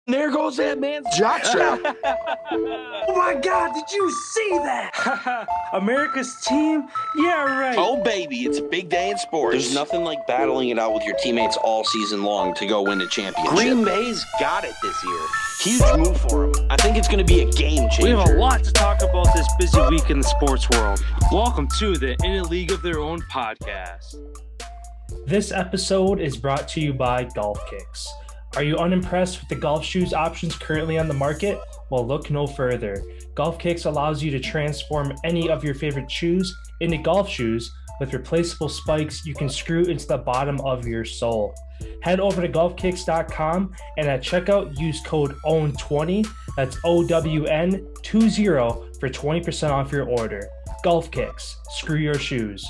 There goes that man's jock strap. Oh my God, did you see that? America's team? Yeah, right. Oh, baby, it's a big day in sports. There's nothing like battling it out with your teammates all season long to go win a championship. Green Bay's got it this year. Huge move for them. I think it's going to be a game changer. We have a lot to talk about this busy week in the sports world. Welcome to the In a League of Their Own podcast. This episode is brought to you by Golf Kicks. Are you unimpressed with the golf shoes options currently on the market? Well, look no further. Golf Kicks allows you to transform any of your favorite shoes into golf shoes with replaceable spikes you can screw into the bottom of your sole. Head over to golfkicks.com and at checkout use code OWN20, that's OWN20 for 20% off your order. Golf Kicks, screw your shoes.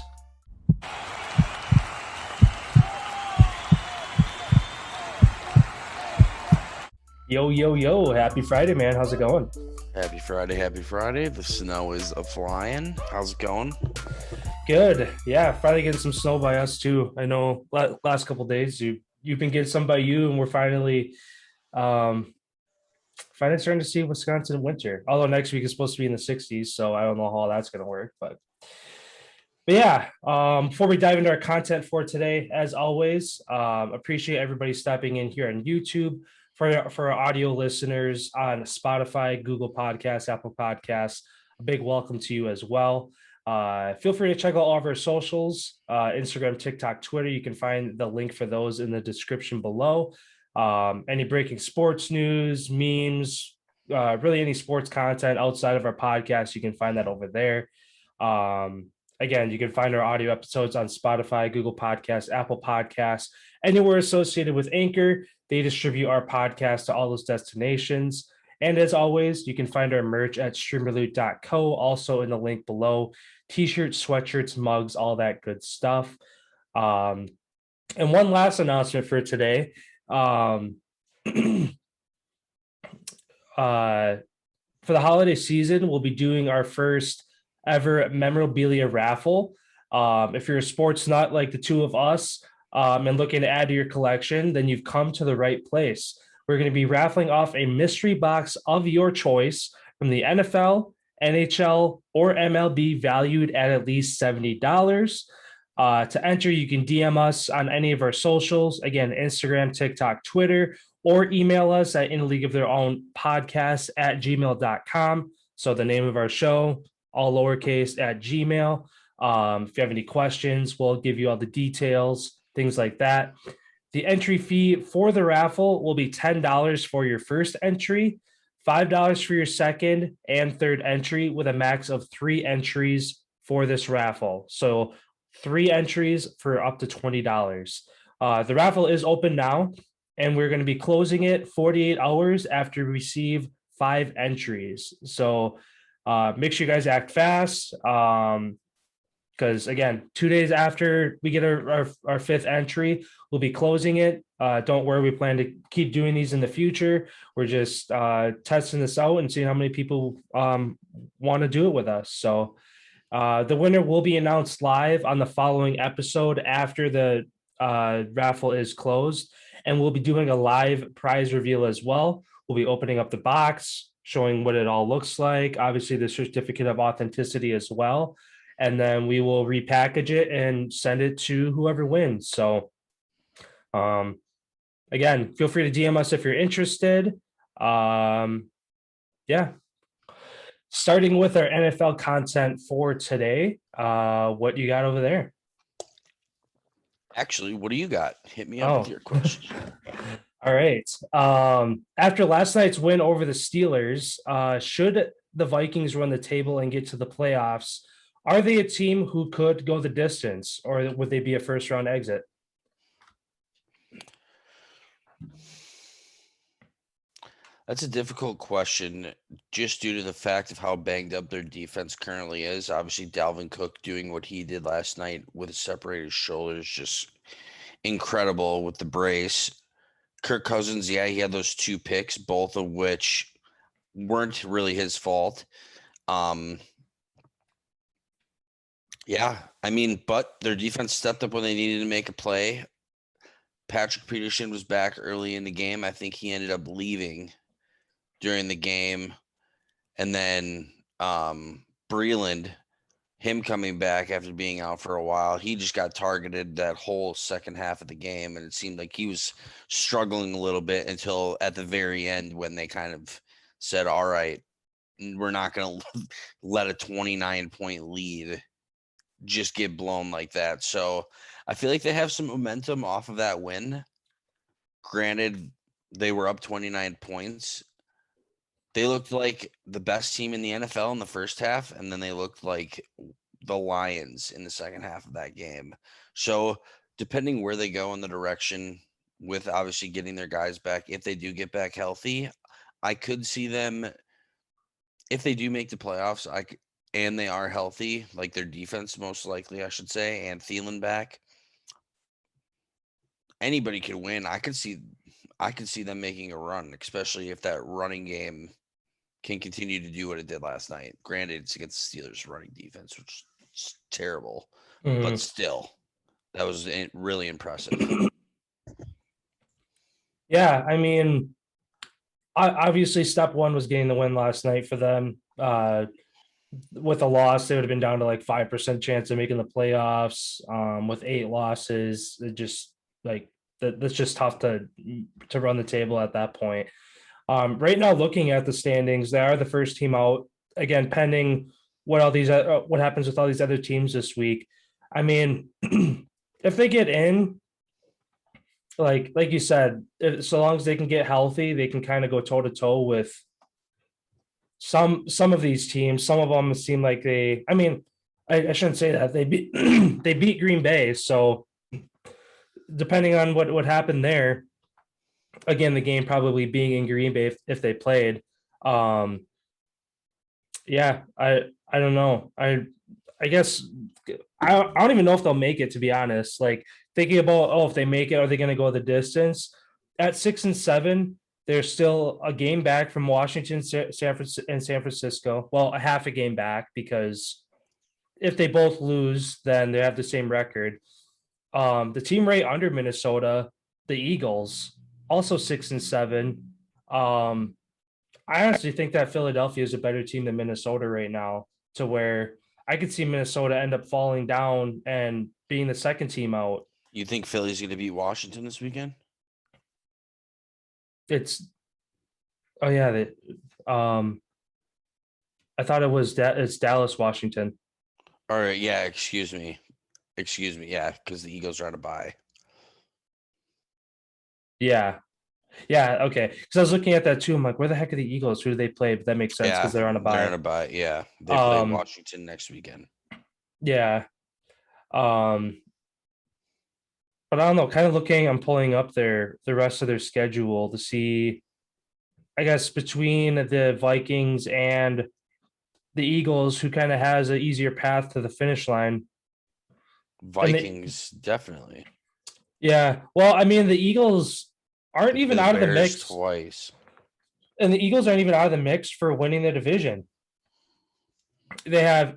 Yo, yo, yo. Happy Friday, man. How's it going? Happy Friday. The snow is a-flying. How's it going? Good. Yeah, Friday getting some snow by us, too. I know last couple of days you've been getting some by you, and we're finally starting to see Wisconsin winter. Although next week is supposed to be in the 60s, so I don't know how that's going to work. But yeah, before we dive into our content for today, as always, appreciate everybody stopping in here on YouTube. For our audio listeners on Spotify, Google Podcasts, Apple Podcasts, a big welcome to you as well. Feel free to check out all of our socials, Instagram, TikTok, Twitter. You can find the link for those in the description below. Any breaking sports news, memes, really any sports content outside of our podcast, you can find that over there. Again, you can find our audio episodes on Spotify, Google Podcasts, Apple Podcasts, anywhere associated with Anchor. They distribute our podcast to all those destinations. And as always, you can find our merch at streamerloot.co, also in the link below. T-shirts, sweatshirts, mugs, all that good stuff. And one last announcement for today. For the holiday season, we'll be doing our first ever Memorabilia raffle. If you're a sports nut like the two of us, and looking to add to your collection, then you've come to the right place. We're going to be raffling off a mystery box of your choice from the NFL, NHL, or MLB valued at least $70. To enter, you can DM us on any of our socials. Again, Instagram, TikTok, Twitter, or email us at inaleagueoftheirownpodcast@gmail.com. So the name of our show, all lowercase at Gmail. If you have any questions, we'll give you all the details, things like that. The entry fee for the raffle will be $10 for your first entry, $5 for your second and third entry, with a max of 3 entries for this raffle. So 3 entries for up to $20. The raffle is open now, and we're going to be closing it 48 hours after we receive 5 entries. So make sure you guys act fast. Because again, 2 days after we get our 5th entry, we'll be closing it. Don't worry, we plan to keep doing these in the future. We're just testing this out and seeing how many people want to do it with us. So the winner will be announced live on the following episode after the raffle is closed. And we'll be doing a live prize reveal as well. We'll be opening up the box, showing what it all looks like. Obviously, the certificate of authenticity as well. And then we will repackage it and send it to whoever wins. So, again, feel free to DM us if you're interested. Yeah. Starting with our NFL content for today, what you got over there? Actually, what do you got? Hit me up with your question. All right. After last night's win over the Steelers, should the Vikings run the table and get to the playoffs, are they a team who could go the distance, or would they be a first-round exit? That's a difficult question, just due to the fact of how banged up their defense currently is. Obviously, Dalvin Cook doing what he did last night with separated shoulders, just incredible with the brace. Kirk Cousins, yeah, he had those 2 picks, both of which weren't really his fault. Yeah, I mean, but their defense stepped up when they needed to make a play. Patrick Peterson was back early in the game. I think he ended up leaving during the game. And then Breland, him coming back after being out for a while, he just got targeted that whole second half of the game. And it seemed like he was struggling a little bit until at the very end when they kind of said, all right, we're not going to let a 29-point lead just get blown like that. So I feel like they have some momentum off of that win. Granted, they were up 29 points. They looked like the best team in the NFL in the first half, and then they looked like the Lions in the second half of that game. So depending where they go in the direction with obviously getting their guys back, if they do get back healthy, I could see them, if they do make the playoffs, and they are healthy, like their defense most likely, I should say, and Thielen back, anybody could win. I could see them making a run, especially if that running game can continue to do what it did last night. Granted, it's against the Steelers' running defense, which is terrible, but still, that was really impressive. Yeah, I mean, obviously, step one was getting the win last night for them. With a loss, they would have been down to like 5% chance of making the playoffs. With 8 losses, it just like that's just tough to run the table at that point. Right now, looking at the standings, they are the first team out. Again, pending what happens with all these other teams this week. I mean, if they get in, like you said, so long as they can get healthy, they can kind of go toe to toe with some of these teams. Some of them seem like I mean, I shouldn't say that, they beat they beat Green Bay. So depending on what happened there, again, the game probably being in Green Bay if they played. Yeah, I don't know. I guess I don't even know if they'll make it, to be honest. Like thinking about, if they make it, are they going to go the distance? At 6-7, they're still a game back from Washington, San Francisco. Well, a half a game back, because if they both lose, then they have the same record. The team right under Minnesota, the Eagles, also 6-7. I honestly think that Philadelphia is a better team than Minnesota right now, to where I could see Minnesota end up falling down and being the second team out. You think Philly's going to beat Washington this weekend? It's I thought it's Dallas, Washington. All right, yeah, excuse me, yeah, because the Eagles are on a bye. Yeah, okay. Because I was looking at that too. I'm like, where the heck are the Eagles? Who do they play? But that makes sense because they're on a bye. They're on a bye. Yeah, they play Washington next weekend. Yeah. But I don't know. Kind of looking, I'm pulling up the rest of their schedule to see, I guess, between the Vikings and the Eagles, who kind of has an easier path to the finish line. Vikings, definitely. Yeah. Well, I mean, the Eagles aren't even out of the mix twice. And the Eagles aren't even out of the mix for winning the division. They have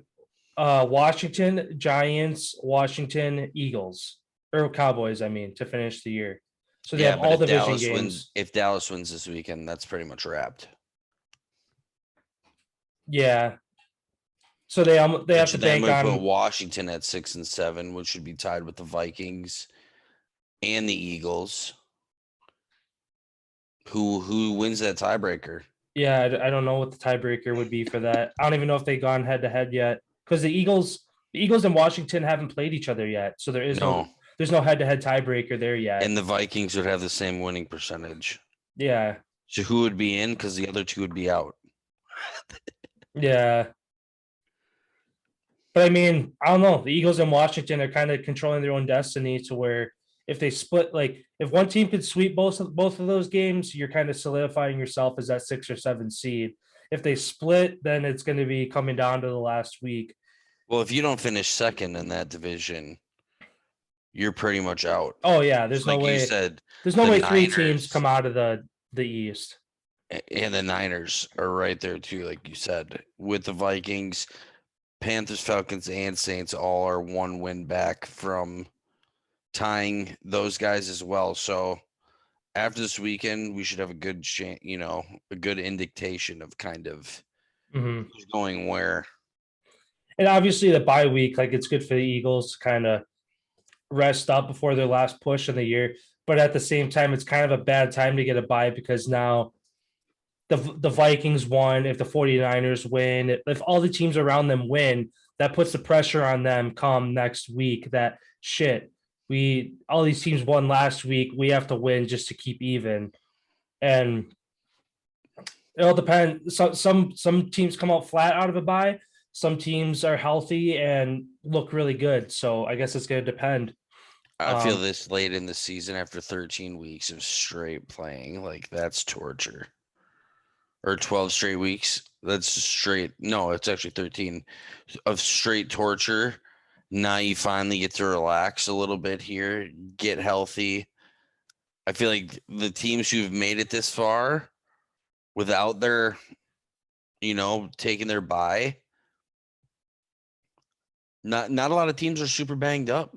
Washington, Giants, Washington, Eagles, or Cowboys, I mean, to finish the year. So they have all division games. If Dallas wins this weekend, that's pretty much wrapped. Yeah. So they have to bank on put Washington at 6-7, which should be tied with the Vikings and the Eagles. Who wins that tiebreaker? Yeah, I don't know what the tiebreaker would be for that. I don't even know if they've gone head to head yet, because the Eagles and Washington haven't played each other yet, so there's no head to head tiebreaker there yet. And the Vikings would have the same winning percentage. Yeah. So who would be in? Because the other two would be out. Yeah. But I mean, I don't know. The Eagles and Washington are kind of controlling their own destiny, to where if they split, like if one team could sweep both of those games, you're kind of solidifying yourself as that 6 or 7 seed. If they split, then it's going to be coming down to the last week. Well, if you don't finish second in that division, you're pretty much out. Oh yeah, there's no way. There's no way 3 teams come out of the East. And the Niners are right there too, like you said, with the Vikings, Panthers, Falcons, and Saints all are 1 win back from tying those guys as well. So after this weekend, we should have a good a good indication of kind of who's going where. And obviously the bye week, like it's good for the Eagles to kind of rest up before their last push in the year. But at the same time, it's kind of a bad time to get a bye because now the Vikings won. If the 49ers win, if all the teams around them win, that puts the pressure on them come next week that shit, all these teams won last week. We have to win just to keep even. And it all depends. Some teams come out flat out of a bye. Some teams are healthy and look really good. So I guess it's going to depend. I feel this late in the season after 13 weeks of straight playing, like that's torture. Or 12 straight weeks. That's straight. No, it's actually 13 of straight torture. Now you finally get to relax a little bit here, get healthy. I feel like the teams who've made it this far without their, taking their bye, not a lot of teams are super banged up.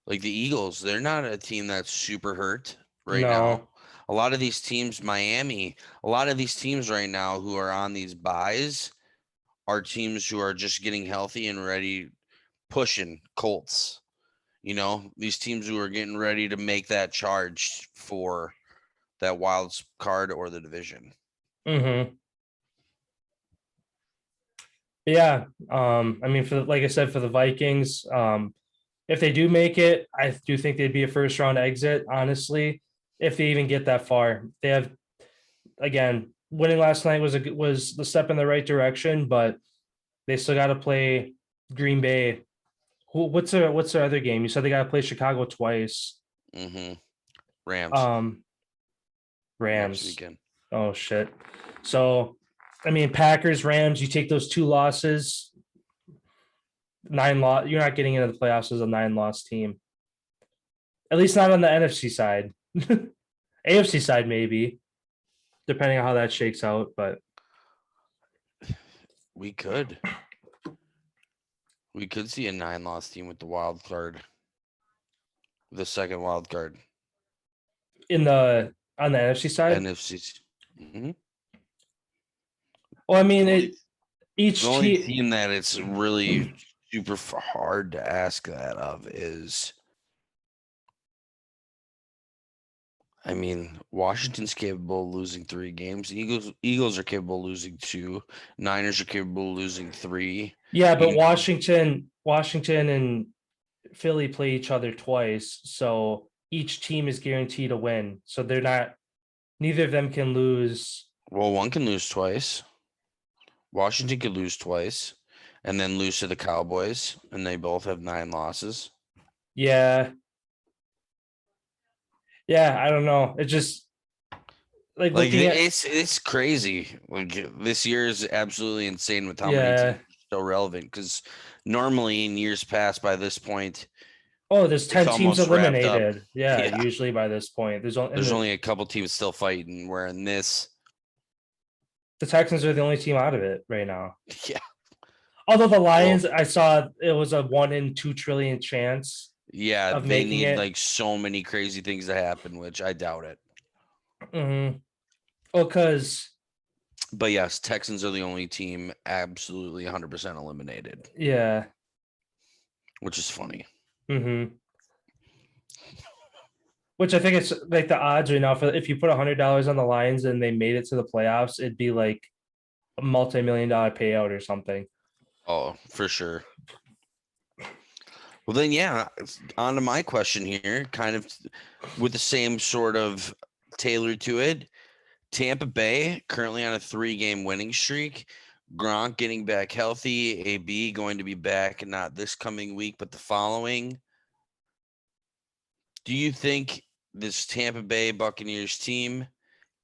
Like the Eagles, they're not a team that's super hurt right now. A lot of these teams, Miami, a lot of these teams right now who are on these buys are teams who are just getting healthy and ready, pushing Colts. These teams who are getting ready to make that charge for that wild card or the division. Yeah. I mean, like I said, for the Vikings, if they do make it, I do think they'd be a first round exit, honestly, if they even get that far. They have, again, winning last night was the step in the right direction, but they still got to play Green Bay. What's their other game? You said they got to play Chicago twice. Rams. Rams. Weekend. Oh shit. So, I mean, Packers, Rams. You take those two losses. 9 loss. You're not getting into the playoffs as a 9-loss team. At least not on the NFC side. AFC side, maybe, depending on how that shakes out. But we could see a 9-loss team with the wild card, the second wild card on the NFC side. NFC. Well, I mean, each the only team that it's really super hard to ask that of is, I mean, Washington's capable of losing 3 games. Eagles are capable of losing 2. Niners are capable of losing 3. Yeah, but Washington and Philly play each other twice, so each team is guaranteed a win. So neither of them can lose. Well, one can lose twice. Washington could lose twice and then lose to the Cowboys, and they both have 9 losses. Yeah. Yeah, I don't know. It just it's crazy. Like this year is absolutely insane with how many teams are still relevant, because normally in years past by this point, there's 10 teams eliminated. Yeah, usually by this point. There's only a couple teams still fighting, where in this, the Texans are the only team out of it right now. Yeah. Although the Lions, I saw it was a 1 in 2 trillion chance. Yeah, they need like so many crazy things to happen, which I doubt it. But yes, Texans are the only team absolutely 100% eliminated. Yeah. Which is funny. Which I think it's like the odds right now for if you put $100 on the Lions and they made it to the playoffs, it'd be like a multi-million-dollar payout or something. Oh, for sure. Well, then, yeah, on to my question here, kind of with the same sort of tailored to it. Tampa Bay currently on a 3-game winning streak. Gronk getting back healthy. AB going to be back, not this coming week, but the following. Do you think this Tampa Bay Buccaneers team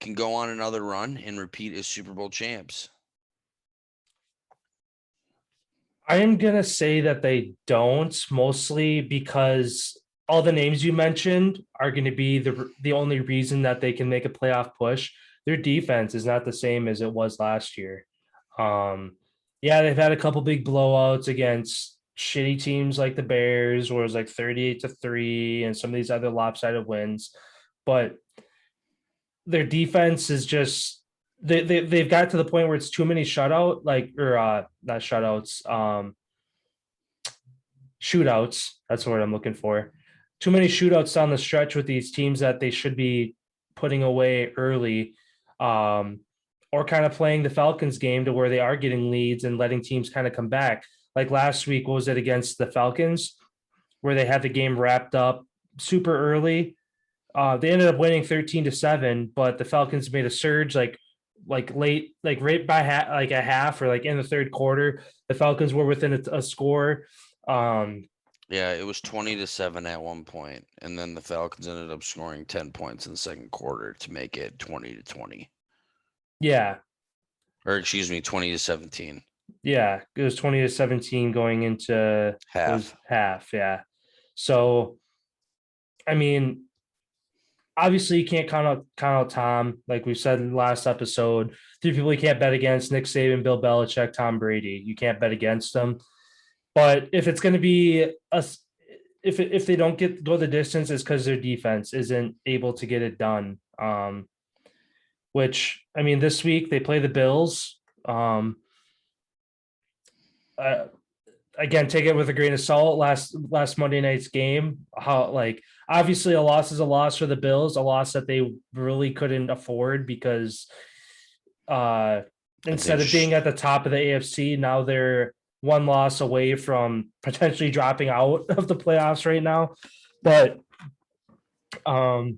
can go on another run and repeat as Super Bowl champs? I am going to say that they don't, mostly because all the names you mentioned are going to be the only reason that they can make a playoff push. Their defense is not the same as it was last year. Yeah, they've had a couple big blowouts against shitty teams like the Bears, where it was like 38-3, and some of these other lopsided wins. But their defense is just they've got to the point where it's too many not shutouts, shootouts. That's the word I'm looking for. Too many shootouts down the stretch with these teams that they should be putting away early, or kind of playing the Falcons game to where they are getting leads and letting teams kind of come back. Like last week, what was it against the Falcons, where they had the game wrapped up super early? They ended up winning 13-7, but the Falcons made a surge like late, like right by like a half or like in the third quarter. The Falcons were within a score. Yeah, it was 20-7 at one point, and then the Falcons ended up scoring 10 points in the second quarter to make it 20-20. Yeah. Or excuse me, 20-17. Yeah, it was 20-17 going into half. Yeah. So, I mean, obviously you can't count out Tom, like we said in the last episode. Three people you can't bet against: Nick Saban, Bill Belichick, Tom Brady. You can't bet against them. But if it's going to be if they don't go the distance, it's because their defense isn't able to get it done. Which, I mean, this week they play the Bills. Again, take it with a grain of salt. Last Monday night's game, how, like, obviously a loss is a loss for the Bills, a loss that they really couldn't afford because instead of being at the top of the AFC, now they're one loss away from potentially dropping out of the playoffs right now. But I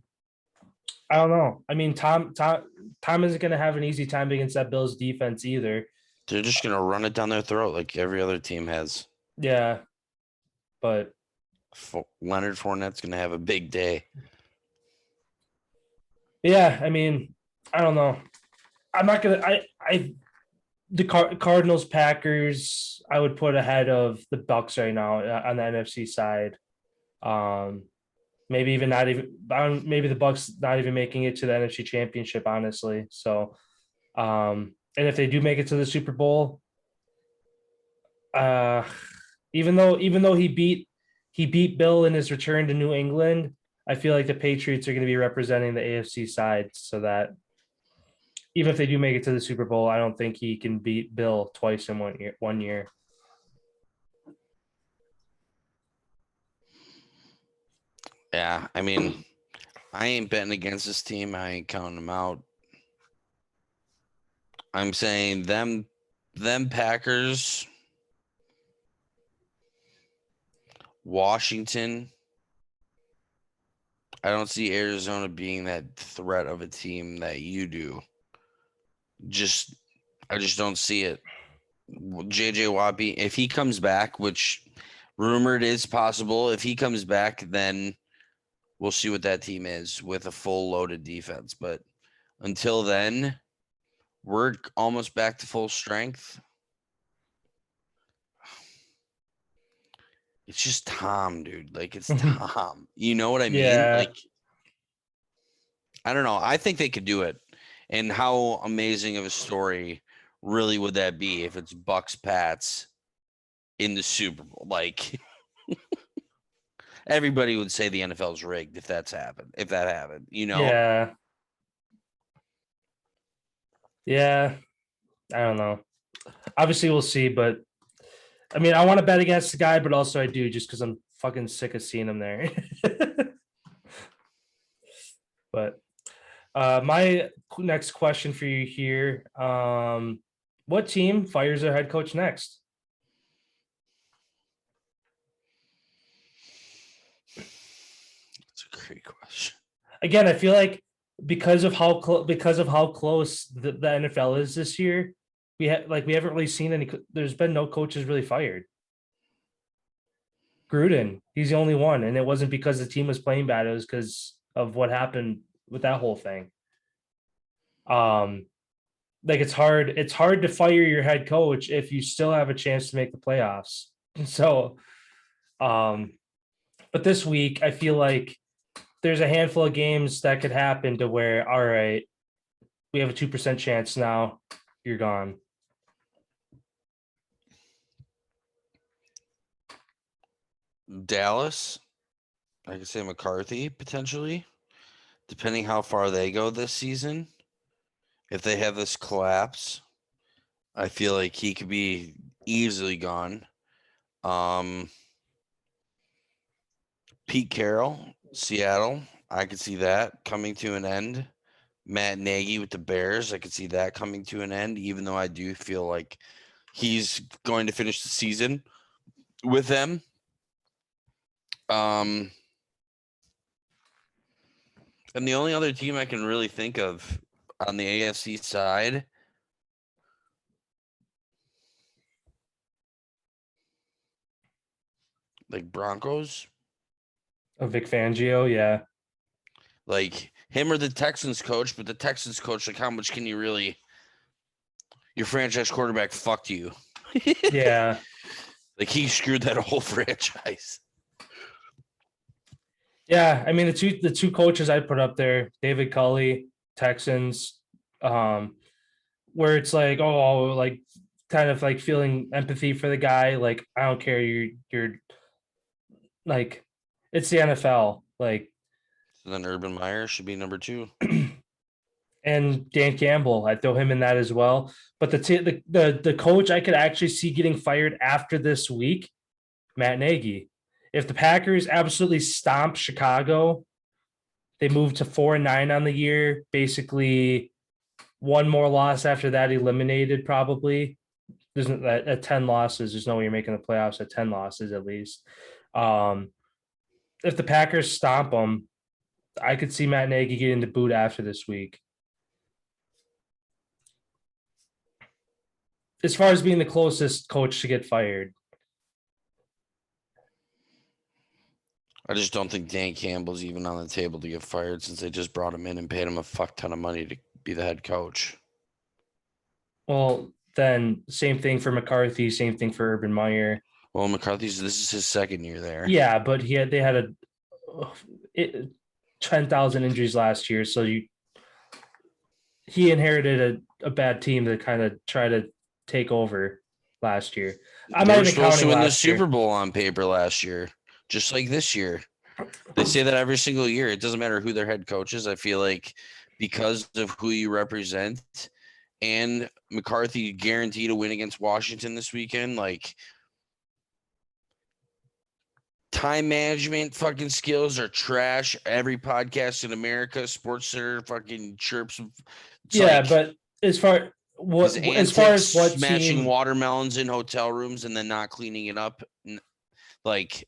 don't know. I mean, Tom isn't going to have an easy time against that Bills defense either. They're just going to run it down their throat like every other team has. Yeah, but Leonard Fournette's going to have a big day. Yeah, I mean, I don't know. I'm not going to – the Cardinals, Packers, I would put ahead of the Bucks right now on the NFC side. Maybe even not even. Maybe the Bucks not even making it to the NFC Championship, honestly. So, and if they do make it to the Super Bowl, even though he beat Bill in his return to New England, I feel like the Patriots are going to be representing the AFC side, so that even if they do make it to the Super Bowl, I don't think he can beat Bill twice in 1 year. Yeah, I mean, I ain't betting against this team. I ain't counting them out. I'm saying them Packers, Washington. I don't see Arizona being that threat of a team that you do. I just don't see it. JJ Watt, if he comes back, which rumored is possible, if he comes back, then we'll see what that team is with a full loaded defense. But until then, we're almost back to full strength. It's just Tom, dude. Like, it's Tom. You know what I mean? Yeah. Like, I don't know. I think they could do it. And how amazing of a story really would that be if it's Bucks Pats in the Super Bowl? Like, everybody would say the NFL's rigged if that happened, you know? Yeah. Yeah. I don't know. Obviously, we'll see, but I mean, I want to bet against the guy, but also I do just because I'm fucking sick of seeing him there. But my next question for you here: what team fires their head coach next? That's a great question. Again, I feel like because of how close the NFL is this year, we haven't really seen any. There's been no coaches really fired. Gruden, he's the only one, and it wasn't because the team was playing bad. It was because of what happened with that whole thing. Like it's hard to fire your head coach if you still have a chance to make the playoffs. So, but this week I feel like there's a handful of games that could happen to where, all right, we have a 2% chance now, you're gone. Dallas. I could say McCarthy potentially, depending how far they go this season. If they have this collapse, I feel like he could be easily gone. Pete Carroll, Seattle. I could see that coming to an end. Matt Nagy with the Bears. I could see that coming to an end, even though I do feel like he's going to finish the season with them. And the only other team I can really think of on the AFC side, like Broncos, Vic Fangio, yeah. like him or the Texans coach, but the Texans coach, like how much can you really, your franchise quarterback fucked you. Yeah. Like he screwed that whole franchise. Yeah. I mean, the two coaches I put up there, David Culley, Texans, where it's like, oh, like kind of like feeling empathy for the guy. Like, I don't care. You're like, it's the NFL. Like, So then Urban Meyer should be number 2. and Dan Campbell, I'd throw him in that as well. But the coach I could actually see getting fired after this week, Matt Nagy. If the Packers absolutely stomp Chicago, they move to 4-9 on the year. Basically, one more loss after that, eliminated probably. There's at 10 losses. There's no way you're making the playoffs at 10 losses at least. If the Packers stomp them, I could see Matt Nagy getting the boot after this week. As far as being the closest coach to get fired. I just don't think Dan Campbell's even on the table to get fired since they just brought him in and paid him a fuck ton of money to be the head coach. Well, then same thing for McCarthy, same thing for Urban Meyer. Well, McCarthy's, this is his second year there. Yeah, but they had 10,000 injuries last year, so he inherited a bad team to kind of try to take over last year. I'm They not were even supposed to counting win the last year. Super Bowl on paper last year, just like this year. They say that every single year. It doesn't matter who their head coach is. I feel like because of who you represent, and McCarthy guaranteed a win against Washington this weekend, like time management fucking skills are trash. Every podcast in America, Sports Center fucking chirps. It's Yeah, like but as far his as far as what smashing team, watermelons in hotel rooms and then not cleaning it up, like.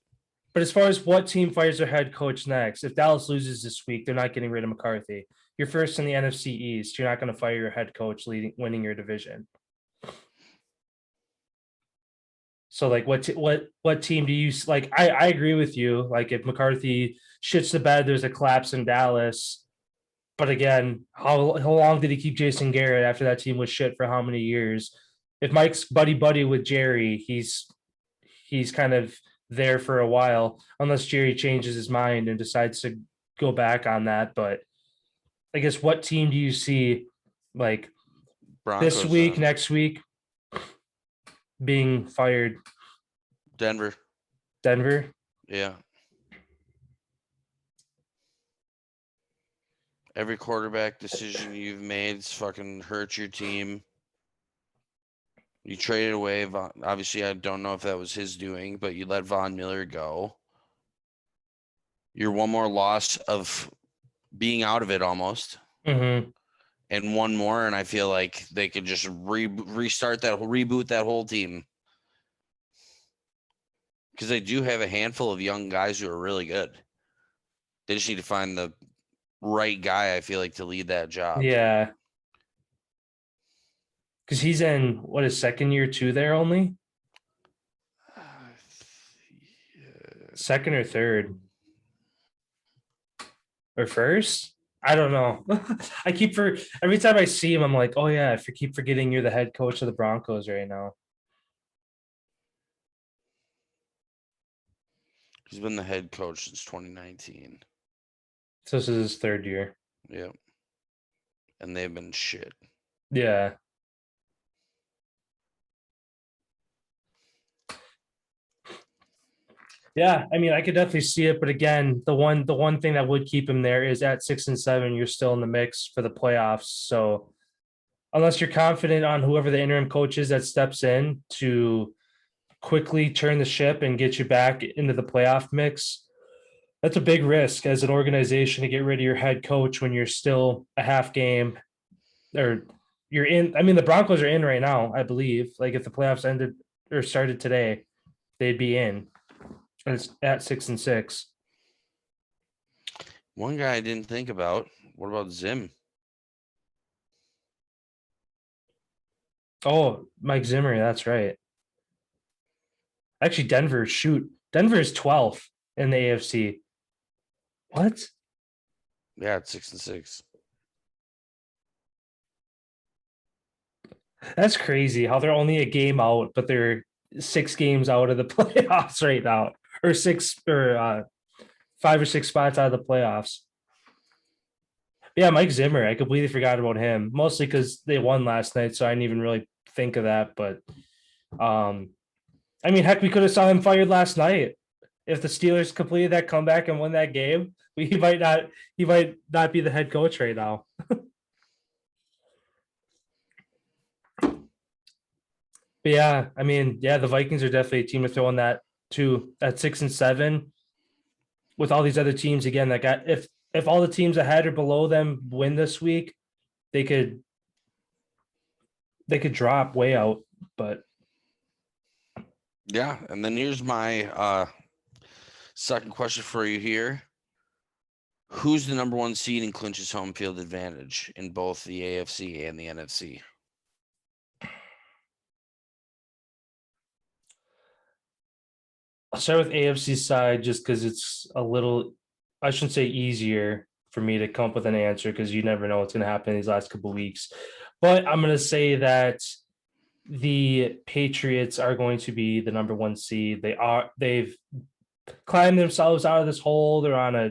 but as far as what team fires their head coach next, if Dallas loses this week, they're not getting rid of McCarthy. You're first in the NFC East. You're not going to fire your head coach winning your division. So like what team do you like? I agree with you. Like if McCarthy shits the bed, there's a collapse in Dallas. But again, how long did he keep Jason Garrett after that team was shit for how many years? If Mike's buddy with Jerry, he's kind of there for a while, unless Jerry changes his mind and decides to go back on that. But I guess what team do you see like Broncos, this week, next week being fired? Denver. Yeah. Every quarterback decision you've made's fucking hurt your team. You traded away obviously, I don't know if that was his doing, but you let Von Miller go. You're one more loss of being out of it almost. Mm-hmm. And one more, and I feel like they could just reboot that whole team. Because they do have a handful of young guys who are really good. They just need to find the right guy, I feel like, to lead that job. Yeah. Because he's in his second year too there only? Second or third? Or first? I don't know. I keep every time I see him, I'm like, oh yeah, I keep forgetting you're the head coach of the Broncos right now. He's been the head coach since 2019. So this is his third year. Yep. And they've been shit. Yeah. Yeah, I mean, I could definitely see it, but again, the one thing that would keep him there is at 6-7, you're still in the mix for the playoffs. So unless you're confident on whoever the interim coach is that steps in to quickly turn the ship and get you back into the playoff mix, that's a big risk as an organization to get rid of your head coach when you're still a half game or you're in. I mean, the Broncos are in right now, I believe. Like if the playoffs ended or started today, they'd be in. And it's at 6-6. One guy I didn't think about. What about Zim? Oh, Mike Zimmer, that's right. Actually, Denver is 12th in the AFC. What? Yeah, it's 6-6. That's crazy how they're only a game out, but they're 6 games out of the playoffs right now, or 5 or 6 spots out of the playoffs. Yeah, Mike Zimmer. I completely forgot about him, mostly because they won last night, so I didn't even really think of that. But I mean, heck, we could have saw him fired last night. If the Steelers completed that comeback and won that game, he might not be the head coach right now. But yeah, I mean, yeah, the Vikings are definitely a team to throw in that too at 6-7 with all these other teams again that got if all the teams ahead or below them win this week, they could drop way out. But Yeah, and then here's my second question for you here. Who's the number 1 seed and clinches home field advantage in both the AFC and the NFC? I'll start with AFC side just because it's a little, I shouldn't say easier for me to come up with an answer because you never know what's going to happen these last couple of weeks. But I'm going to say that the Patriots are going to be the number 1 seed. They've climbed themselves out of this hole. They're on a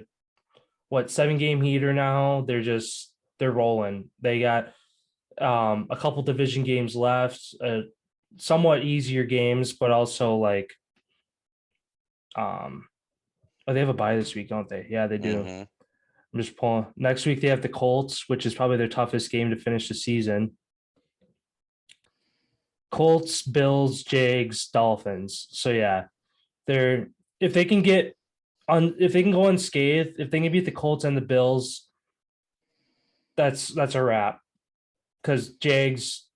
7-game heater now. They're rolling. They got a couple division games left, somewhat easier games, but also like they have a bye this week, don't they? Yeah, they do. Mm-hmm. I'm just pulling. Next week they have the Colts, which is probably their toughest game to finish the season. Colts, Bills, Jags, Dolphins. So yeah, they're if they can go unscathed, if they can beat the Colts and the Bills, that's a wrap. Because Jags,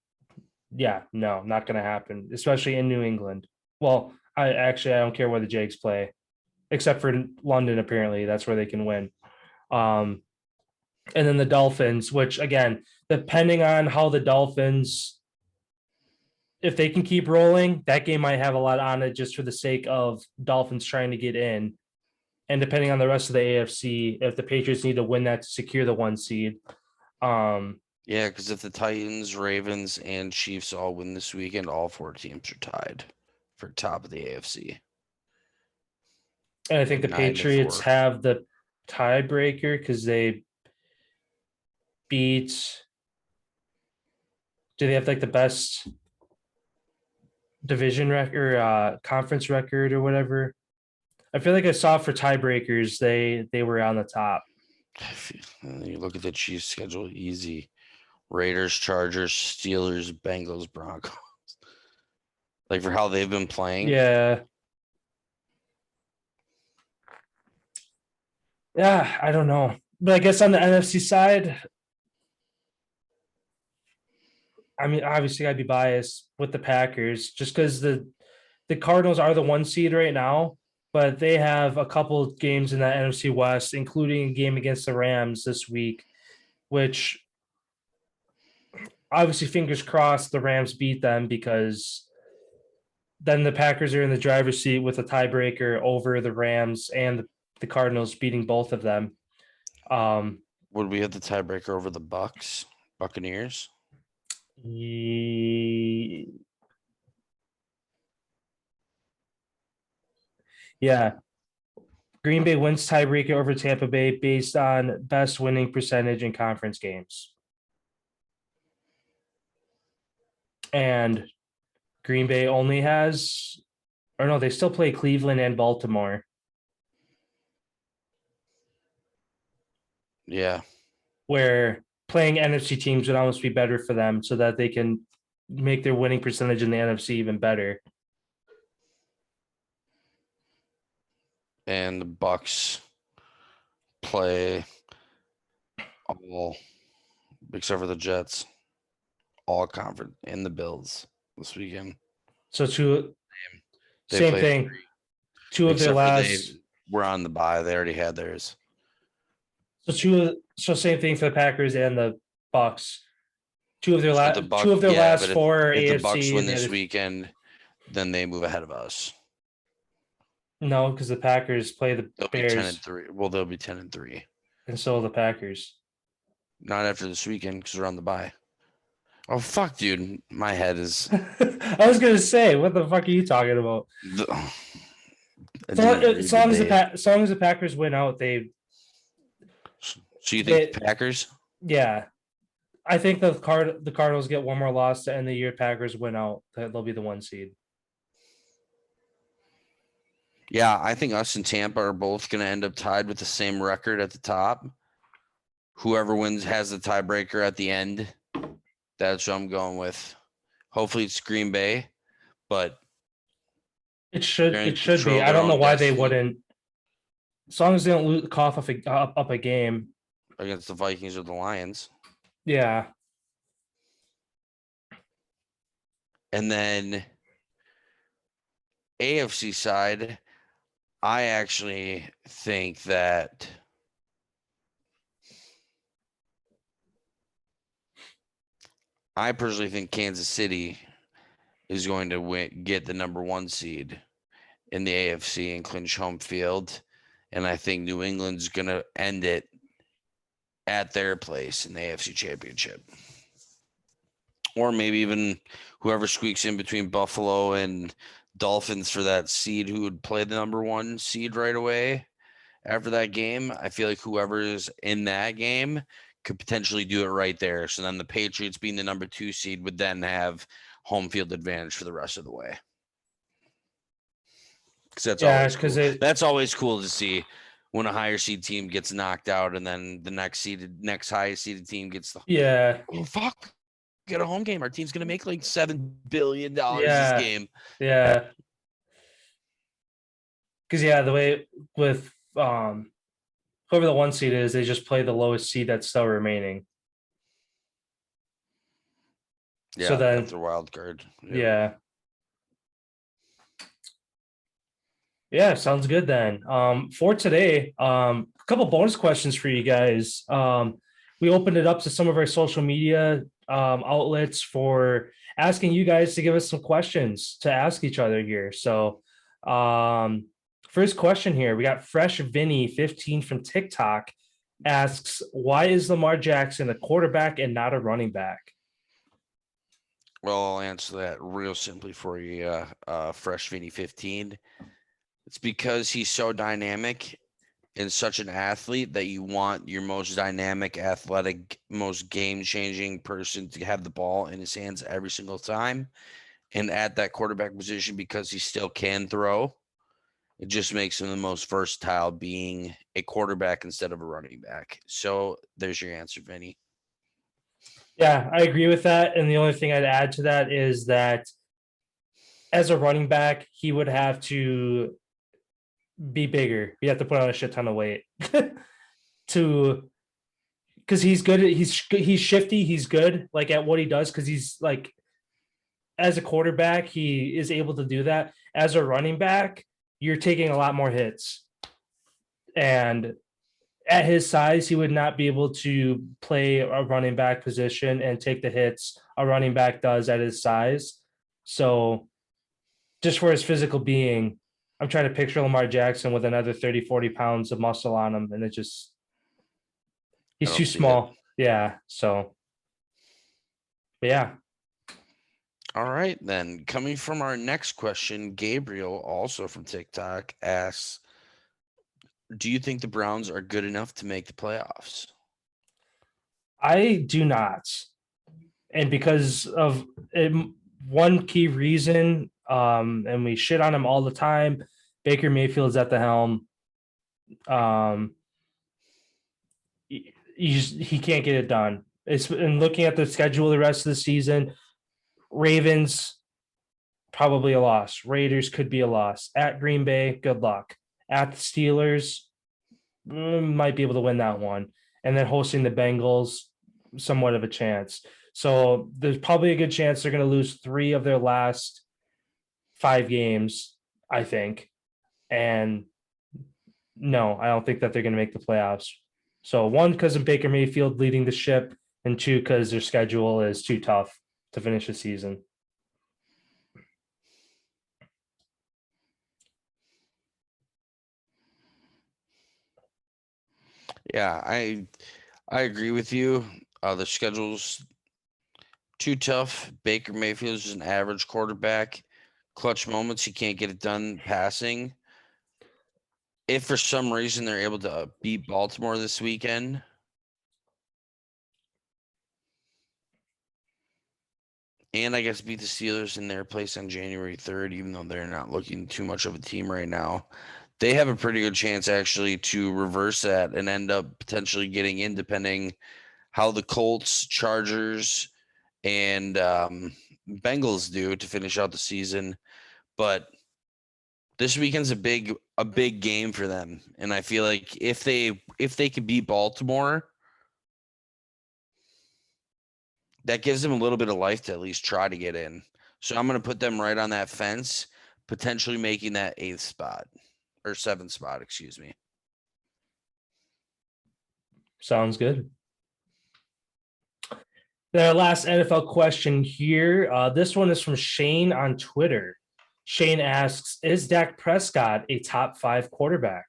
yeah, no, not going to happen, especially in New England. Well, I don't care where the Jags play, except for London. Apparently, that's where they can win. And then the Dolphins, which again, depending on how the Dolphins, if they can keep rolling, that game might have a lot on it just for the sake of Dolphins trying to get in. And depending on the rest of the AFC, if the Patriots need to win that to secure the 1 seed. Yeah, because if the Titans, Ravens, and Chiefs all win this weekend, all 4 teams are tied for top of the AFC. And I think the 9-4. Patriots have the tiebreaker because they beat. Do they have like the best division record or conference record or whatever? I feel like I saw for tiebreakers they were on the top. And you look at the Chiefs' schedule: easy, Raiders, Chargers, Steelers, Bengals, Broncos. Like for how they've been playing. Yeah. Yeah, I don't know. But I guess on the NFC side, I mean, obviously I'd be biased with the Packers just because the Cardinals are the 1 seed right now, but they have a couple of games in the NFC West, including a game against the Rams this week, which obviously fingers crossed the Rams beat them because then the Packers are in the driver's seat with a tiebreaker over the Rams and the Cardinals beating both of them. Would we have the tiebreaker over the Buccaneers? Yeah. Green Bay wins tiebreaker over Tampa Bay based on best winning percentage in conference games. And Green Bay only has, or no, they still play Cleveland and Baltimore. Yeah. Where playing NFC teams would almost be better for them so that they can make their winning percentage in the NFC even better. And the Bucks play all, except for the Jets, all conference, and the Bills this weekend. So They same play thing. 3, Two of their except for they last. were on the bye. They already had theirs. So same thing for the Packers and the Bucks. Two of their So the last. Two Buck, of their yeah, last but four are if the Bucks AFC. win And this weekend, then they move ahead of us. no, because the Packers play the They'll be Bears, 10-3. Well, they'll be 10-3. and so will the Packers. Not after this weekend because they're on the bye. Oh fuck, dude! My head is. I was gonna say, what the fuck are you talking about? As long as the Packers win out, So you think Packers? Yeah, I think the Cardinals get one more loss to end the year. Packers win out. They'll be the 1 seed. Yeah, I think us and Tampa are both going to end up tied with the same record at the top. Whoever wins has the tiebreaker at the end. That's what I'm going with. Hopefully it's Green Bay, but it should be. I don't know why they wouldn't. As long as they don't cough up a game against the Vikings or the Lions. Yeah. And then AFC side, I actually think that I personally think Kansas City is going to get the number 1 seed in the AFC and clinch home field. And I think New England's going to end it at their place in the AFC Championship. Or maybe even whoever squeaks in between Buffalo and Dolphins for that seed who would play the number 1 seed right away after that game. I feel like whoever is in that game could potentially do it right there. So then the Patriots being the number 2 seed would then have home field advantage for the rest of the way. Because that's always cool to see when a higher seed team gets knocked out and then the next highest seeded team gets oh fuck, get a home game. Our team's gonna make like $7 billion this game. Yeah. Because the way with whoever the 1 seed is, they just play the lowest seed that's still remaining. Yeah, so then that's a wild card. Yep. Yeah, sounds good then. For today, a couple bonus questions for you guys. We opened it up to some of our social media outlets for asking you guys to give us some questions to ask each other here. So, first question here, we got Fresh Vinny 15 from TikTok asks, why is Lamar Jackson a quarterback and not a running back? Well, I'll answer that real simply for you, Fresh Vinny 15. It's because he's so dynamic and such an athlete that you want your most dynamic, athletic, most game-changing person to have the ball in his hands every single time. And at that quarterback position, because he still can throw, it just makes him the most versatile being a quarterback instead of a running back. So there's your answer, Vinny. Yeah, I agree with that. And the only thing I'd add to that is that as a running back, he would have to be bigger. You have to put on a shit ton of weight because he's good. He's shifty. He's good like at what he does because he's like as a quarterback, he is able to do that. As a running back, you're taking a lot more hits, and at his size, he would not be able to play a running back position and take the hits a running back does at his size. So just for his physical being, I'm trying to picture Lamar Jackson with another 30, 40 pounds of muscle on him. And he's too small. Yeah. So, yeah. All right, then. Coming from our next question, Gabriel, also from TikTok, asks, do you think the Browns are good enough to make the playoffs? I do not. And because of one key reason, and we shit on him all the time. Baker Mayfield's at the helm. He can't get it done. And looking at the schedule the rest of the season, Ravens probably a loss. Raiders could be a loss. At Green Bay, good luck. At the Steelers, might be able to win that one. And then hosting the Bengals, somewhat of a chance. So there's probably a good chance they're going to lose 3 of their last 5 games, I think. And no, I don't think that they're going to make the playoffs. So 1, because of Baker Mayfield leading the ship, and 2, because their schedule is too tough to finish the season. Yeah, I agree with you. The schedule's too tough. Baker Mayfield's just an average quarterback. Clutch moments, he can't get it done passing. If for some reason they're able to beat Baltimore this weekend, and I guess beat the Steelers in their place on January 3rd, even though they're not looking too much of a team right now, they have a pretty good chance actually to reverse that and end up potentially getting in, depending how the Colts, Chargers, and Bengals do to finish out the season. But this weekend's a big game for them, and I feel like if they can beat Baltimore, that gives them a little bit of life to at least try to get in. So I'm going to put them right on that fence, potentially making that 8th spot or 7th spot, excuse me. Sounds good. The last NFL question here. This one is from Shane on Twitter. Shane asks, is Dak Prescott a top 5 quarterback?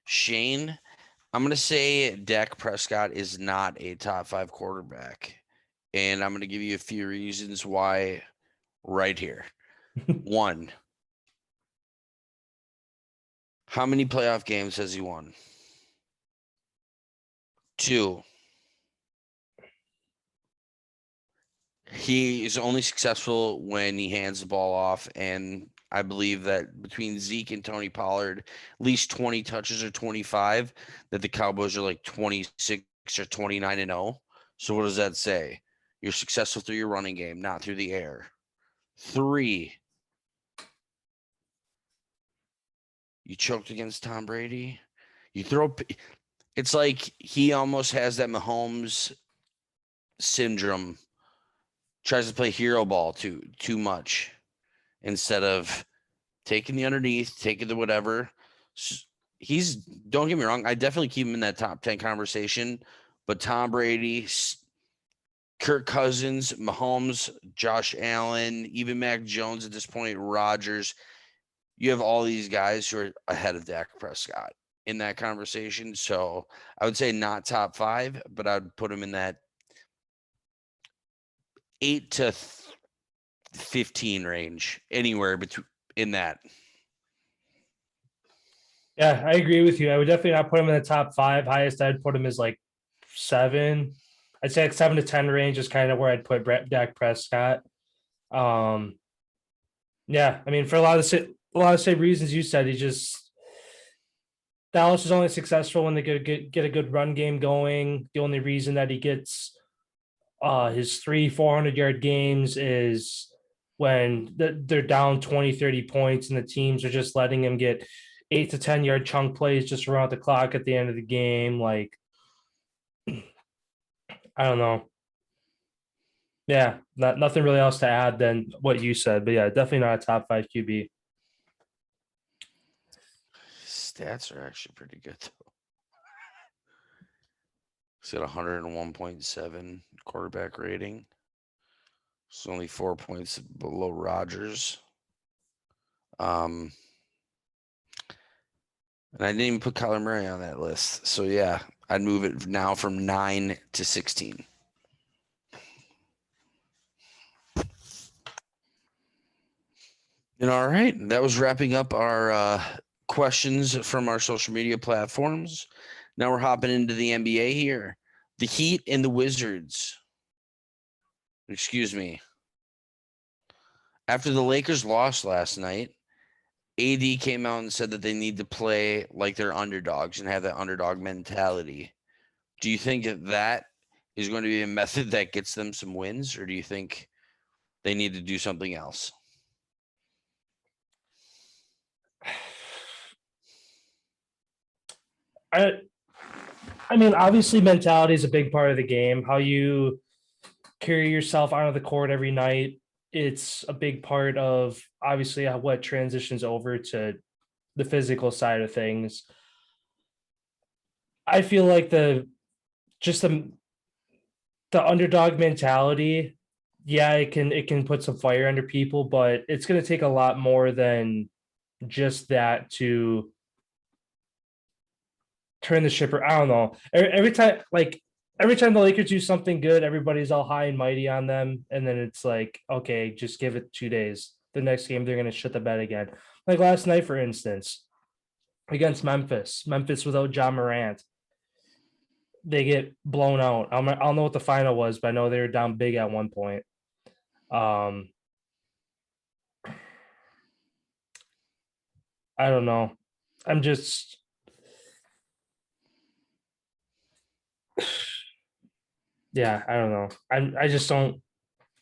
Shane, I'm going to say Dak Prescott is not a top 5 quarterback. And I'm going to give you a few reasons why right here. 1, how many playoff games has he won? 2, he is only successful when he hands the ball off. And I believe that between Zeke and Tony Pollard, at least 20 touches or 25, that the Cowboys are like 26 or 29-0. So what does that say? You're successful through your running game, not through the air. 3, you choked against Tom Brady. It's like he almost has that Mahomes syndrome. Tries to play hero ball too much instead of taking the underneath, taking the whatever. Don't get me wrong, I definitely keep him in that top 10 conversation, but Tom Brady, Kirk Cousins, Mahomes, Josh Allen, even Mac Jones at this point, Rodgers, you have all these guys who are ahead of Dak Prescott in that conversation. So I would say not top 5, but I'd put him in that 8 to 15 range, anywhere between in that. Yeah, I agree with you. I would definitely not put him in the top 5. Highest I'd put him is like 7. I'd say like 7 to 10 range is kind of where I'd put Dak Prescott. Yeah, I mean, for a lot of the same reasons you said, Dallas is only successful when they get a good run game going. The only reason that he gets his 400-yard games is when they're down 20, 30 points and the teams are just letting him get 8 to 10-yard chunk plays just around the clock at the end of the game. Like, I don't know. Yeah, nothing really else to add than what you said. But yeah, definitely not a top 5 QB. Stats are actually pretty good, though. He's got 101.7 quarterback rating. It's only 4 points below Rodgers. And I didn't even put Kyler Murray on that list. So yeah, I'd move it now from 9 to 16. And all right, that was wrapping up our questions from our social media platforms. Now we're hopping into the NBA here. The Heat and the Wizards. Excuse me. After the Lakers lost last night, AD came out and said that they need to play like they're underdogs and have that underdog mentality. Do you think that is going to be a method that gets them some wins, or do you think they need to do something else? I mean, obviously, mentality is a big part of the game. How you carry yourself out of the court every night. It's a big part of obviously what transitions over to the physical side of things. I feel like just the underdog mentality, yeah, it can put some fire under people, but it's going to take a lot more than just that to turn the ship. I don't know. Every time the Lakers do something good, everybody's all high and mighty on them, and then it's like, okay, just give it 2 days. The next game, they're going to shut the bed again. Like last night, for instance, against Memphis without John Morant, they get blown out. I don't know what the final was, but I know they were down big at one point. I don't know. I'm just yeah, I don't know. I just don't.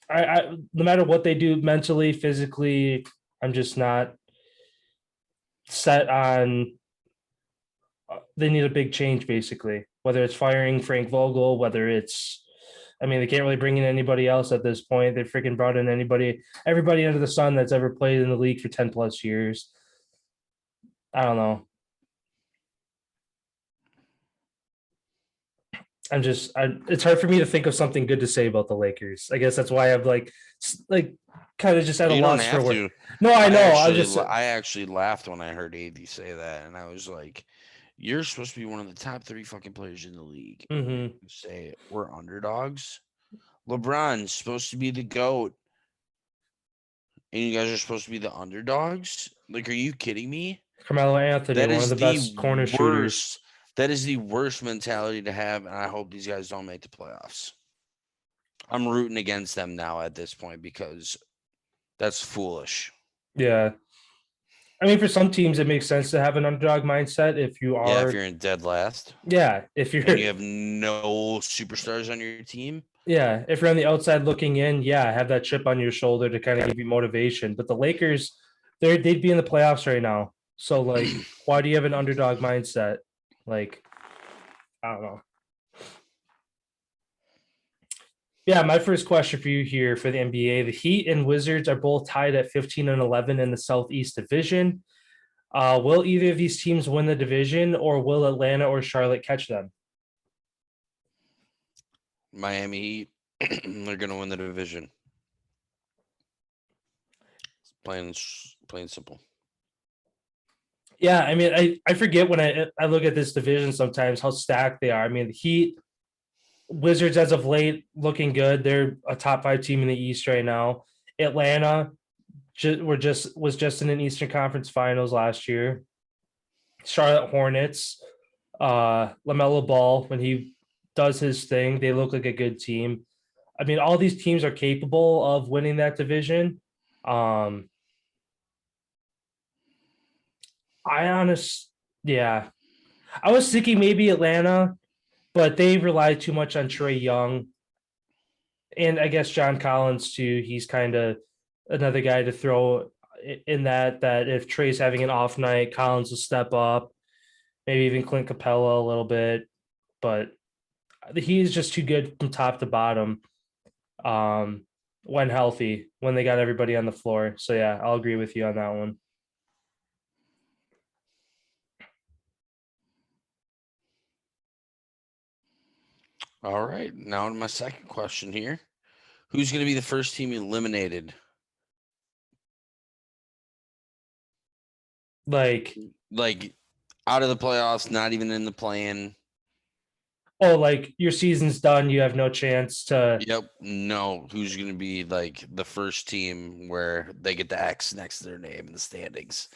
I no matter what they do mentally, physically, I'm just not set on. They need a big change, basically. Whether it's firing Frank Vogel, whether it's, I mean, they can't really bring in anybody else at this point. They freaking brought in everybody under the sun that's ever played in the league for 10+ years. I don't know. It's hard for me to think of something good to say about the Lakers. I guess that's why I'm like kind of just at a You don't loss for have words. to. No, I know. I actually laughed when I heard AD say that, and I was like, "You're supposed to be one of the top 3 fucking players in the league. And Mhm. you say we're underdogs. LeBron's supposed to be the GOAT, and you guys are supposed to be the underdogs. Like, are you kidding me? Carmelo Anthony, That one of is the the best corner shooters. worst. That is the worst mentality to have, and I hope these guys don't make the playoffs. I'm rooting against them now at this point because that's foolish. Yeah. I mean, for some teams, it makes sense to have an underdog mindset if you Yeah, if are. you're in dead last Yeah, if you're. and you have no superstars on your team, Yeah, if you're on the outside looking in, yeah, have that chip on your shoulder to kind of give you motivation. But the Lakers, they'd be in the playoffs right now. So like, why do you have an underdog mindset? Like, I don't know. Yeah, my first question for you here for the NBA: the Heat and Wizards are both tied at 15 and 11 in the Southeast Division. Will either of these teams win the division, or will Atlanta or Charlotte catch them? Miami Heat, they're going to win the division. Plain simple. Yeah, I mean, I forget when I look at this division sometimes how stacked they are. I mean, the Heat, Wizards as of late looking good. They're a top 5 team in the East right now. Atlanta was just in an Eastern Conference Finals last year. Charlotte Hornets, LaMelo Ball, when he does his thing, they look like a good team. I mean, all these teams are capable of winning that division. Yeah. I was thinking maybe Atlanta, but they rely too much on Trae Young. And I guess John Collins too. He's kind of another guy to throw in that if Trae's having an off night, Collins will step up, maybe even Clint Capella a little bit. But he is just too good from top to bottom. When healthy, when they got everybody on the floor. So yeah, I'll agree with you on that one. All right. Now, my second question here: who's going to be the first team eliminated? Like out of the playoffs, not even in the play-in. Oh, like your season's done, you have no chance to. Yep. No. Who's going to be like the first team where they get the X next to their name in the standings?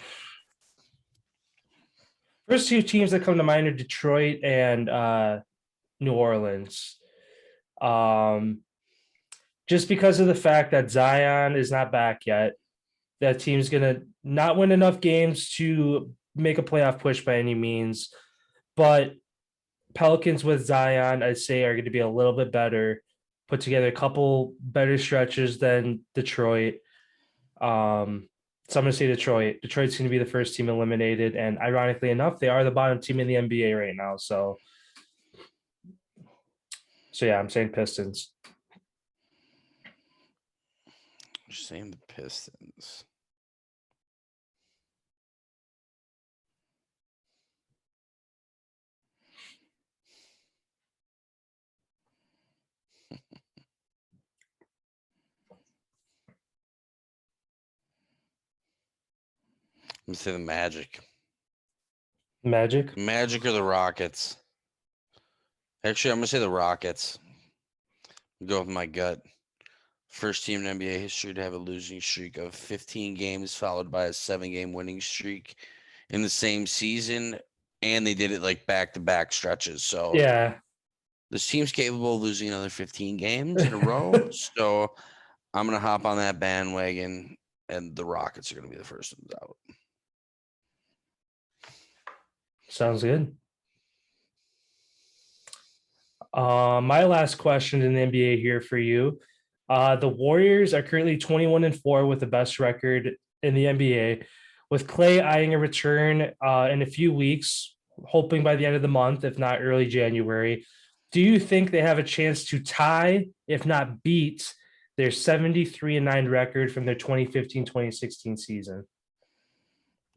First 2 teams that come to mind are Detroit and New Orleans. just because of the fact that Zion is not back yet. That team's going to not win enough games to make a playoff push by any means. But Pelicans with Zion, I'd say, are going to be a little bit better, put together a couple better stretches than Detroit. So I'm going to say Detroit. Detroit's going to be the first team eliminated. And ironically enough, they are the bottom team in the NBA right now. So yeah, I'm saying Pistons. You're saying the Pistons. I'm gonna say the Magic. Magic? Magic or the Rockets? Actually, I'm gonna say the Rockets. Go with my gut. First team in NBA history to have a losing streak of 15 games, followed by a 7-game winning streak in the same season, and they did it like back-to-back stretches. So Yeah. this team's capable of losing another 15 games in a row. So I'm gonna hop on that bandwagon, and the Rockets are gonna be the first ones out. Sounds good. My last question in the NBA here for you. The Warriors are currently 21-4 with the best record in the NBA, with Clay eyeing a return in a few weeks, hoping by the end of the month, if not early January. Do you think they have a chance to tie, if not beat, their 73-9 record from their 2015-2016 season?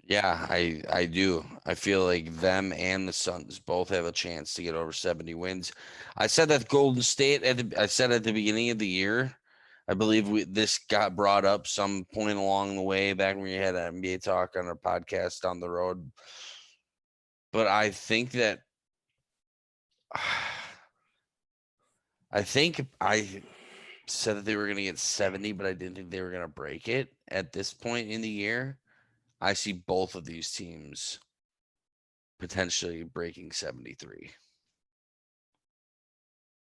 Yeah, I do. I feel like them and the Suns both have a chance to get over 70 wins. I said that Golden State I said at the beginning of the year. I believe this got brought up some point along the way back when we had an NBA talk on our podcast down the road. But I think that I think I said that they were going to get 70, but I didn't think they were going to break it at this point in the year. I see both of these teams potentially breaking 73.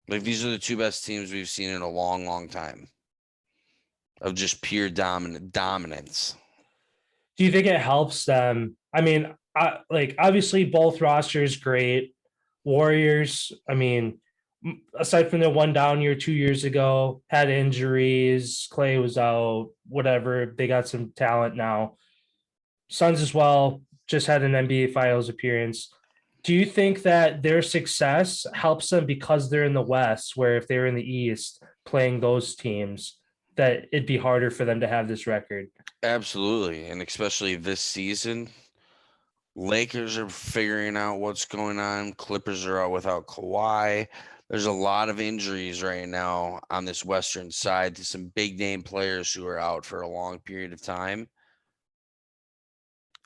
Like, these are the two best teams we've seen in a long, long time of just pure dominance. Do you think it helps them? I mean, like obviously both rosters great. Warriors, I mean, aside from their one down year 2 years ago, had injuries, Clay was out, whatever. They got some talent now. Suns as well, just had an NBA Finals appearance. Do you think that their success helps them because they're in the West, where if they're in the East playing those teams, that it'd be harder for them to have this record? Absolutely. And especially this season, Lakers are figuring out what's going on. Clippers are out without Kawhi. There's a lot of injuries right now on this Western side to some big name players who are out for a long period of time.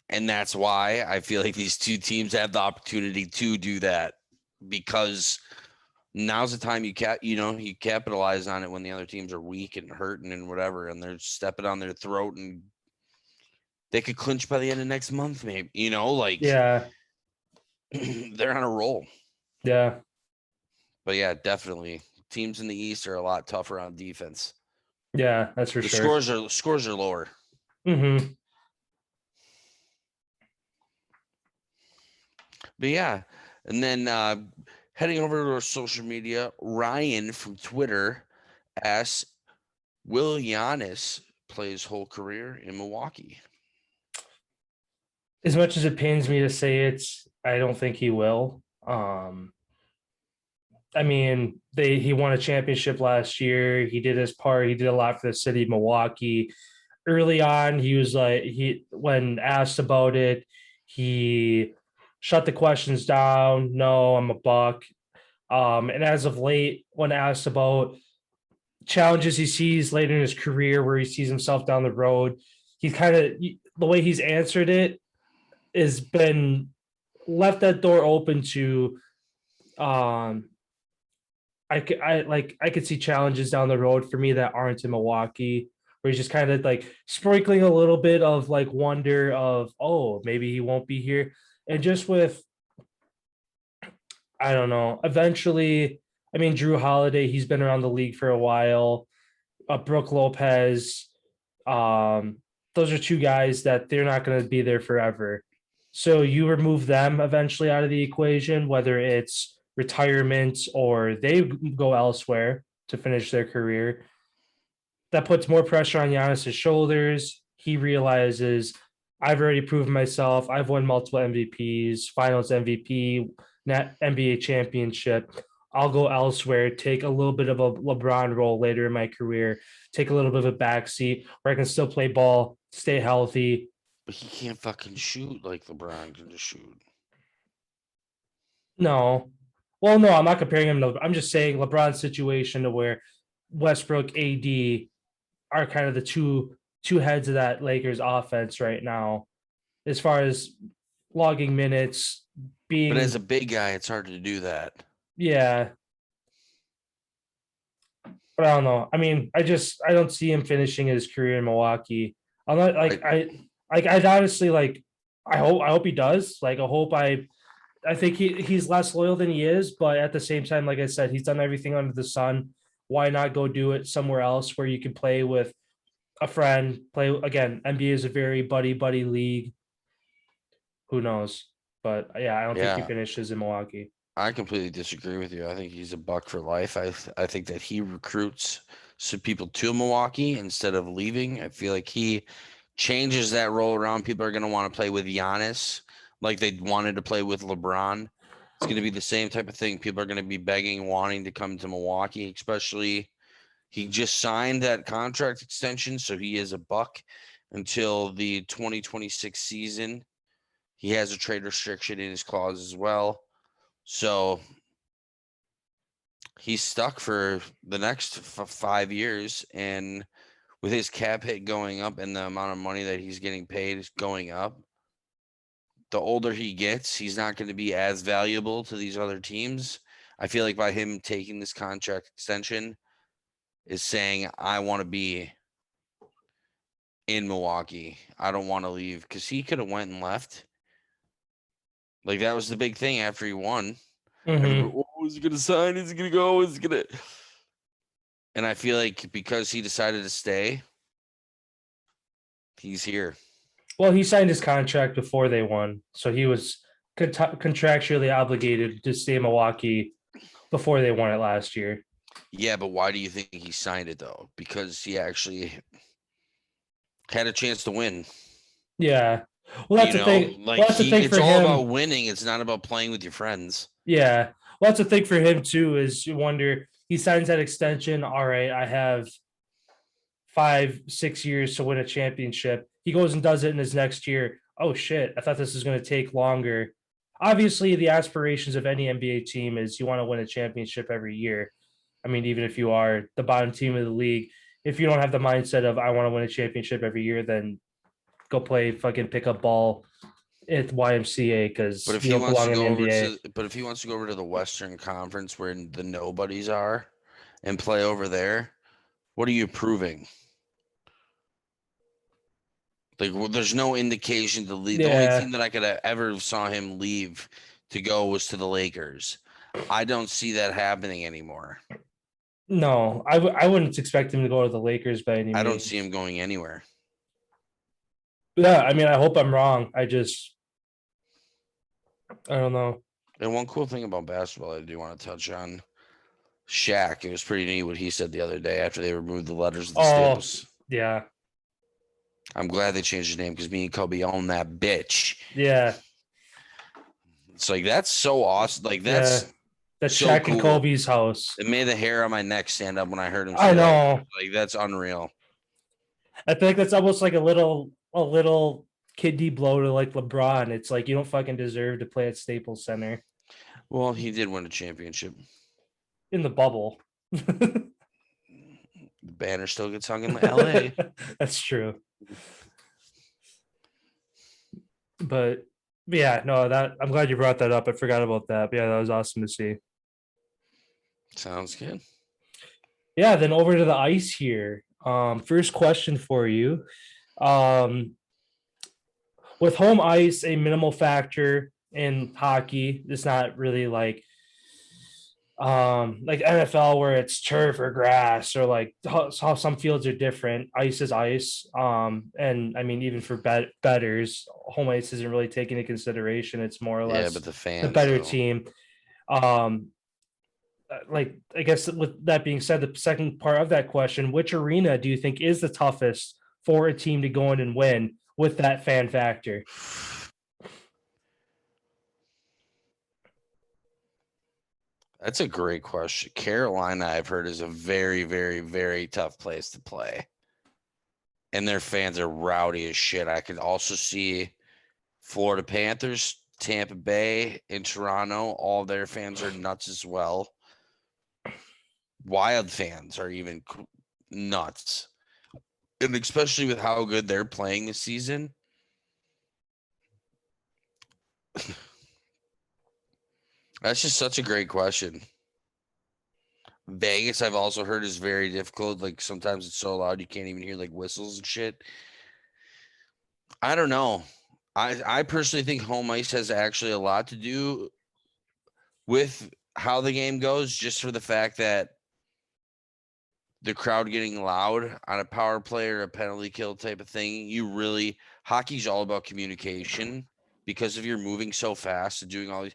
And that's why I feel like these two teams have the opportunity to do that, because now's the time you capitalize on it when the other teams are weak and hurting and whatever, and they're stepping on their throat, and they could clinch by the end of next month, maybe. Yeah, They're on a roll. yeah. But yeah, definitely, teams in the East are a lot tougher on defense. Yeah, that's for The sure. scores are lower. Mm-hmm. But yeah, and then heading over to our social media, Ryan from Twitter asks, will Janus play his whole career in Milwaukee? As much as it pains me to say it, I don't think he will. I mean, he won a championship last year. He did his part. He did a lot for the city of Milwaukee. Early on, he was like, when asked about it, he shut the questions down. No, I'm a Buck. And as of late, when asked about challenges he sees later in his career, where he sees himself down the road, he's kind of, the way he's answered it has been left that door open to I could see challenges down the road for me that aren't in Milwaukee, where he's just kind of like sprinkling a little bit of like wonder of, oh, maybe he won't be here. And just with, I don't know, eventually, I mean, Drew Holiday, he's been around the league for a while. Brooke Lopez. Those are two guys that they're not going to be there forever. So you remove them eventually out of the equation, whether it's retirement or they go elsewhere to finish their career. That puts more pressure on Janus's shoulders. He realizes I've already proven myself. I've won multiple MVPs, Finals MVP, net NBA championship. I'll go elsewhere, take a little bit of a LeBron role later in my career, take a little bit of a backseat where I can still play ball, stay healthy. But he can't fucking shoot like LeBron can just shoot. No. Well, no, I'm not comparing him to. I'm just saying LeBron's situation to where Westbrook, AD are kind of the two heads of that Lakers offense right now, as far as logging minutes, being. But as a big guy, it's hard to do that. Yeah. But I don't know. I mean, I don't see him finishing his career in Milwaukee. I'm not like I'd honestly like I hope he does. Like I think he's less loyal than he is, but at the same time, like I said, he's done everything under the sun. Why not go do it somewhere else where you can play with a friend? Play again. NBA is a very buddy league. Who knows? But yeah, I don't think he Yeah. finishes in Milwaukee. I completely disagree with you. I think he's a buck for life. I think that he recruits some people to Milwaukee instead of leaving. I feel like he changes that role around. People are going to want to play with Giannis like they wanted to play with LeBron. It's going to be the same type of thing. People are going to be begging, wanting to come to Milwaukee, especially he just signed that contract extension, so he is a buck until the 2026 season. He has a trade restriction in his clause as well. So he's stuck for the next 5 years. And with his cap hit going up and the amount of money that he's getting paid is going up, the older he gets, he's not going to be as valuable to these other teams. I feel like by him taking this contract extension is saying, I want to be in Milwaukee. I don't want to leave, because he could have went and left. Like, that was the big thing after he won. Everybody, oh, is he going to sign? Is he going to go? Is he going to? And I feel like because he decided to stay, he's here. Well, he signed his contract before they won, so he was contractually obligated to stay in Milwaukee before they won it last year. Yeah, but why do you think he signed it, though? Because he actually had a chance to win. Yeah. Well, that's the thing. Like, well, that's the thing it's for all him. about winning. It's not about playing with your friends. Yeah. Well, that's the thing for him, too, is you wonder, he signs that extension. All right, I have 5-6 years to win a championship. He goes and does it in his next year. Oh, shit. I thought this was going to take longer. Obviously, the aspirations of any NBA team is you want to win a championship every year. I mean, even if you are the bottom team of the league, if you don't have the mindset of I want to win a championship every year, then go play fucking pickup ball at YMCA because But if you he don't wants belong to in go the over NBA. to, but if he wants to go over to the Western Conference where the nobodies are and play over there, what are you proving? Like, well, there's no indication to leave. The only Yeah. team that I could have ever saw him leave to go was to the Lakers. I don't see that happening anymore. No, I wouldn't expect him to go to the Lakers by any means. I don't see him going anywhere. Yeah, I mean, I hope I'm wrong. I don't know. And one cool thing about basketball I do want to touch on, Shaq. It was pretty neat what he said the other day after they removed the letters of the Staples. Yeah. I'm glad they changed his name because me and Kobe own that bitch. Yeah. It's like, that's so awesome. Like, that's That's so Shaq cool. and Kobe's house. It made the hair on my neck stand up when I heard him say I know. that. Like, that's unreal. I think that's almost like a little kidney blow to like LeBron. It's like you don't fucking deserve to play at Staples Center Well, he did win a championship. in the bubble. The banner still gets hung in LA. That's true. But yeah, no, that I'm glad you brought that up. I forgot about that. But yeah, that was awesome to see. Sounds good. Yeah, then over to the ice here. First question for you. With home ice a minimal factor in hockey, it's not really like like NFL where it's turf or grass, or like how some fields are different. Ice is ice. And I mean, even for betters, home ice isn't really taken into consideration. It's more or Yeah, but less the the fans better though. team. Like, I guess with that being said, the second part of that question, which arena do you think is the toughest for a team to go in and win with that fan factor? That's a great question. Carolina, I've heard, is a very, very, very tough place to play. And their fans are rowdy as shit. I could also see Florida Panthers, Tampa Bay, and Toronto. All their fans are nuts as well. Wild fans are even nuts. And especially with how good they're playing this season. That's just such a great question. Vegas, I've also heard, is very difficult. Like sometimes it's so loud you can't even hear like whistles and shit. I don't know. I personally think home ice has actually a lot to do with how the game goes, just for the fact that the crowd getting loud on a power play or a penalty kill type of thing. Hockey's all about communication because of you're moving so fast and doing all these.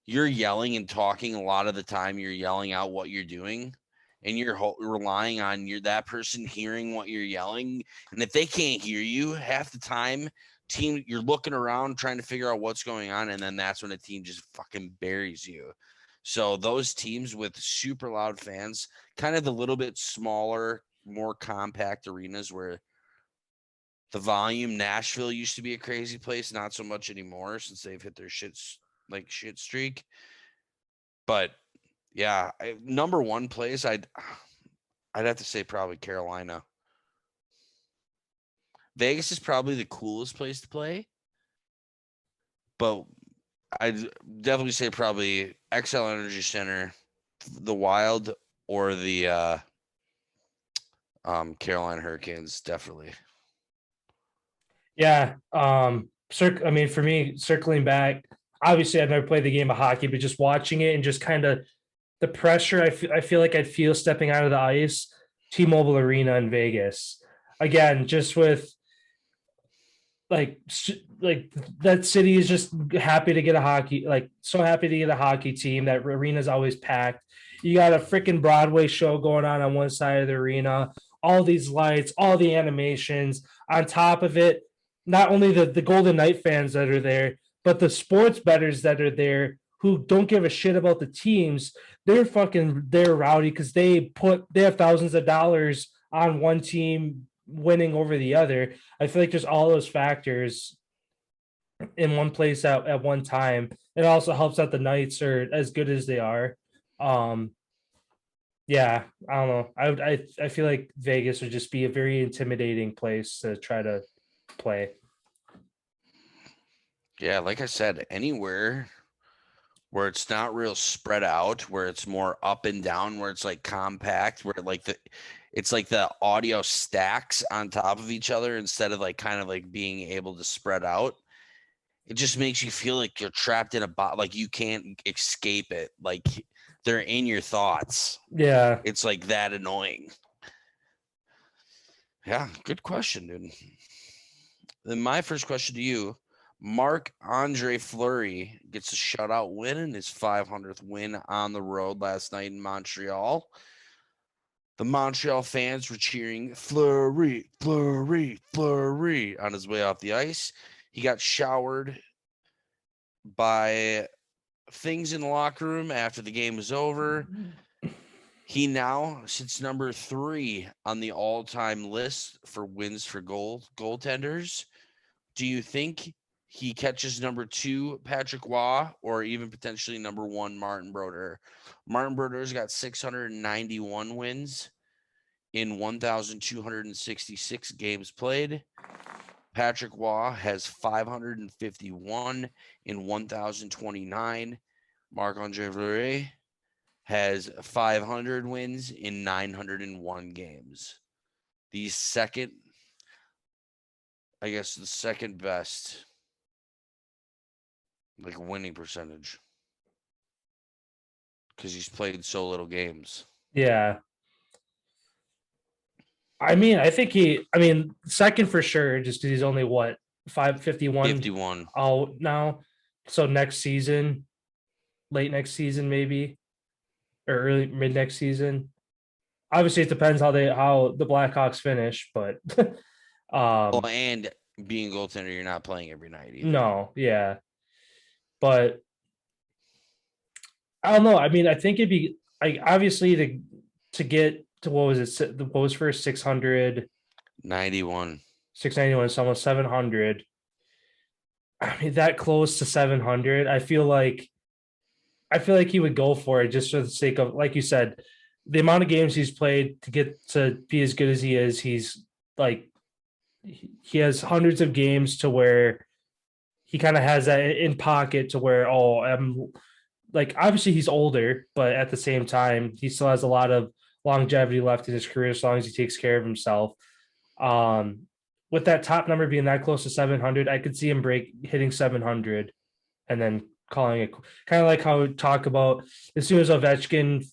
You're yelling and talking a lot of the time. You're yelling out what you're doing, and you're relying on that person hearing what you're yelling. And if they can't hear you half the time, you're looking around trying to figure out what's going on, and then that's when a team just fucking buries you. So those teams with super loud fans, kind of the little bit smaller, more compact arenas where the volume. Nashville used to be a crazy place, not so much anymore since they've hit their shit streak. But yeah, number one place, I'd have to say probably Carolina. Vegas is probably the coolest place to play, but I'd definitely say probably XL Energy Center, the Wild, or the Carolina Hurricanes, definitely. Yeah. I mean, for me, circling back, obviously I've never played the game of hockey, but just watching it and just kind of the pressure I feel like I'd feel stepping out of the ice, T-Mobile Arena in Vegas. Again, just with like like that city is just happy to get a hockey, like so happy to get a hockey team. That arena's always packed. You got a freaking Broadway show going on one side of the arena, all these lights, all the animations. On top of it, not only the Golden Knight fans that are there, but the sports bettors that are there who don't give a shit about the teams. They're rowdy because they have thousands of dollars on one team winning over the other. I feel like there's all those factors in one place at one time. It also helps that the Knights are as good as they are. Um, yeah, I don't know. I feel like Vegas would just be a very intimidating place to try to play. Yeah, like I said, anywhere where it's not real spread out, where it's more up and down, where it's like compact, where it's like the audio stacks on top of each other instead of like kind of like being able to spread out. It just makes you feel like you're trapped in a box, like you can't escape it. Like they're in your thoughts. Yeah. It's like that annoying. Yeah, good question, dude. Then my first question to you, Marc-Andre Fleury gets a shutout win in his 500th win on the road last night in Montreal. The Montreal fans were cheering Fleury, Fleury, Fleury on his way off the ice. He got showered by things in the locker room after the game was over. He now sits number 3 on the all-time list for wins for goaltenders. Do you think he catches number 2 Patrick Waugh, or even potentially number 1 Martin Brodeur? Martin Brodeur's got 691 wins in 1,266 games played. Patrick Waugh has 551 in 1,029. Marc-Andre Fleury has 500 wins in 901 games. The second best like winning percentage. because he's played so little games. Yeah. I mean, second for sure, just because he's only 551 51. out now. So next season, late next season, maybe, or early mid next season. Obviously, it depends how the Blackhawks finish, but Well, and being a goaltender, you're not playing every night either. no, yeah. But I don't know. I mean, I think it'd be obviously to get to what was first 600 91. 691, it's almost 700. I mean, that close to 700. I feel like he would go for it just for the sake of, like you said, the amount of games he's played to get to be as good as he is. He's like, he has hundreds of games to where he kind of has that in pocket to where, I'm like, obviously he's older, but at the same time, he still has a lot of longevity left in his career as long as he takes care of himself. With that top number being that close to 700, I could see him hitting 700 and then calling it kind of like how we talk about as soon as Ovechkin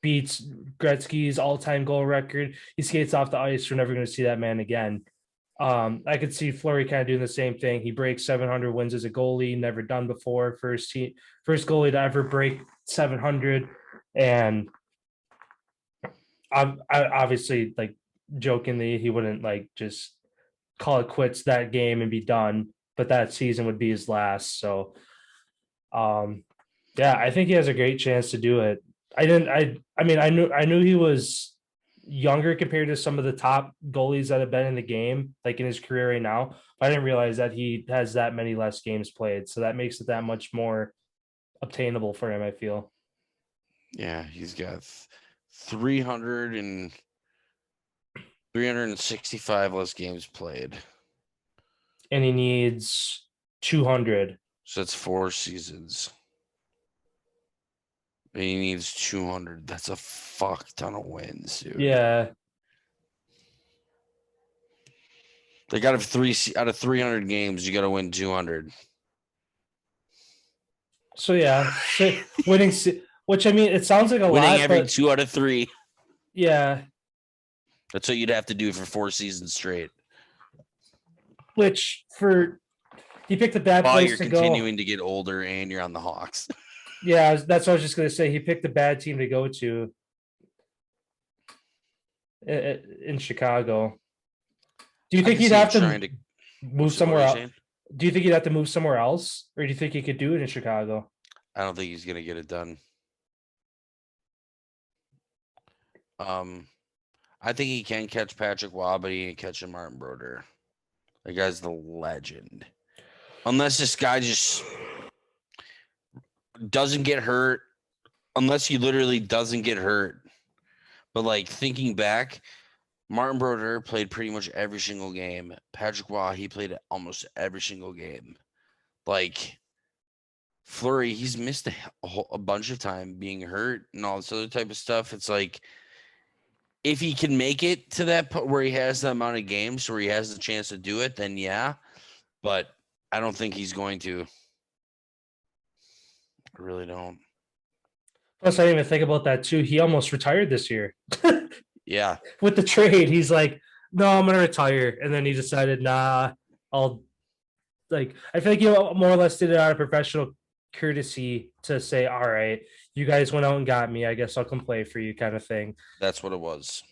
beats Gretzky's all-time goal record, he skates off the ice. We're never going to see that man again. I could see Fleury kind of doing the same thing. He breaks 700 wins as a goalie, never done before. First goalie to ever break 700, and I obviously, like, jokingly, he wouldn't like just call it quits that game and be done, but that season would be his last. So, yeah, I think he has a great chance to do it. I knew he was younger compared to some of the top goalies that have been in the game, like in his career right now. But I didn't realize that he has that many less games played. So that makes it that much more obtainable for him, I feel. Yeah, he's got 365 less games played. And he needs 200. So that's 4 seasons. And he needs 200. That's a fuck ton of wins, dude. Yeah. They got out of 300 games, you got to win 200. So yeah, winning, which I mean, it sounds like a winning lot, every but 2 out of 3. Yeah, That's what you'd have to do for 4 seasons straight. Which he picked a bad While place you're to go. continuing to get older and you're on the Hawks. Yeah, that's what I was just gonna say. He picked a bad team to go to in Chicago. Do you think he'd have to move somewhere else? Do you think he'd have to move somewhere else, or do you think he could do it in Chicago? I don't think he's gonna get it done. I think he can catch Patrick Waugh, but he ain't catching Martin Brodeur. The guy's the legend. Unless this guy just doesn't get hurt. Unless he literally doesn't get hurt. But, like, thinking back, Martin Brodeur played pretty much every single game. Patrick Waugh, he played almost every single game. Like, Fleury, he's missed a bunch of time being hurt and all this other type of stuff. It's like, if he can make it to that point where he has the amount of games where he has the chance to do it, then yeah. But I don't think he's going to. I really don't. Plus, I didn't even think about that too. He almost retired this year. Yeah. With the trade, he's like, no, I'm gonna retire. And then he decided, nah, I feel like he more or less did it out of professional courtesy to say, all right, you guys went out and got me, I guess I'll come play for you, kind of thing. That's what it was.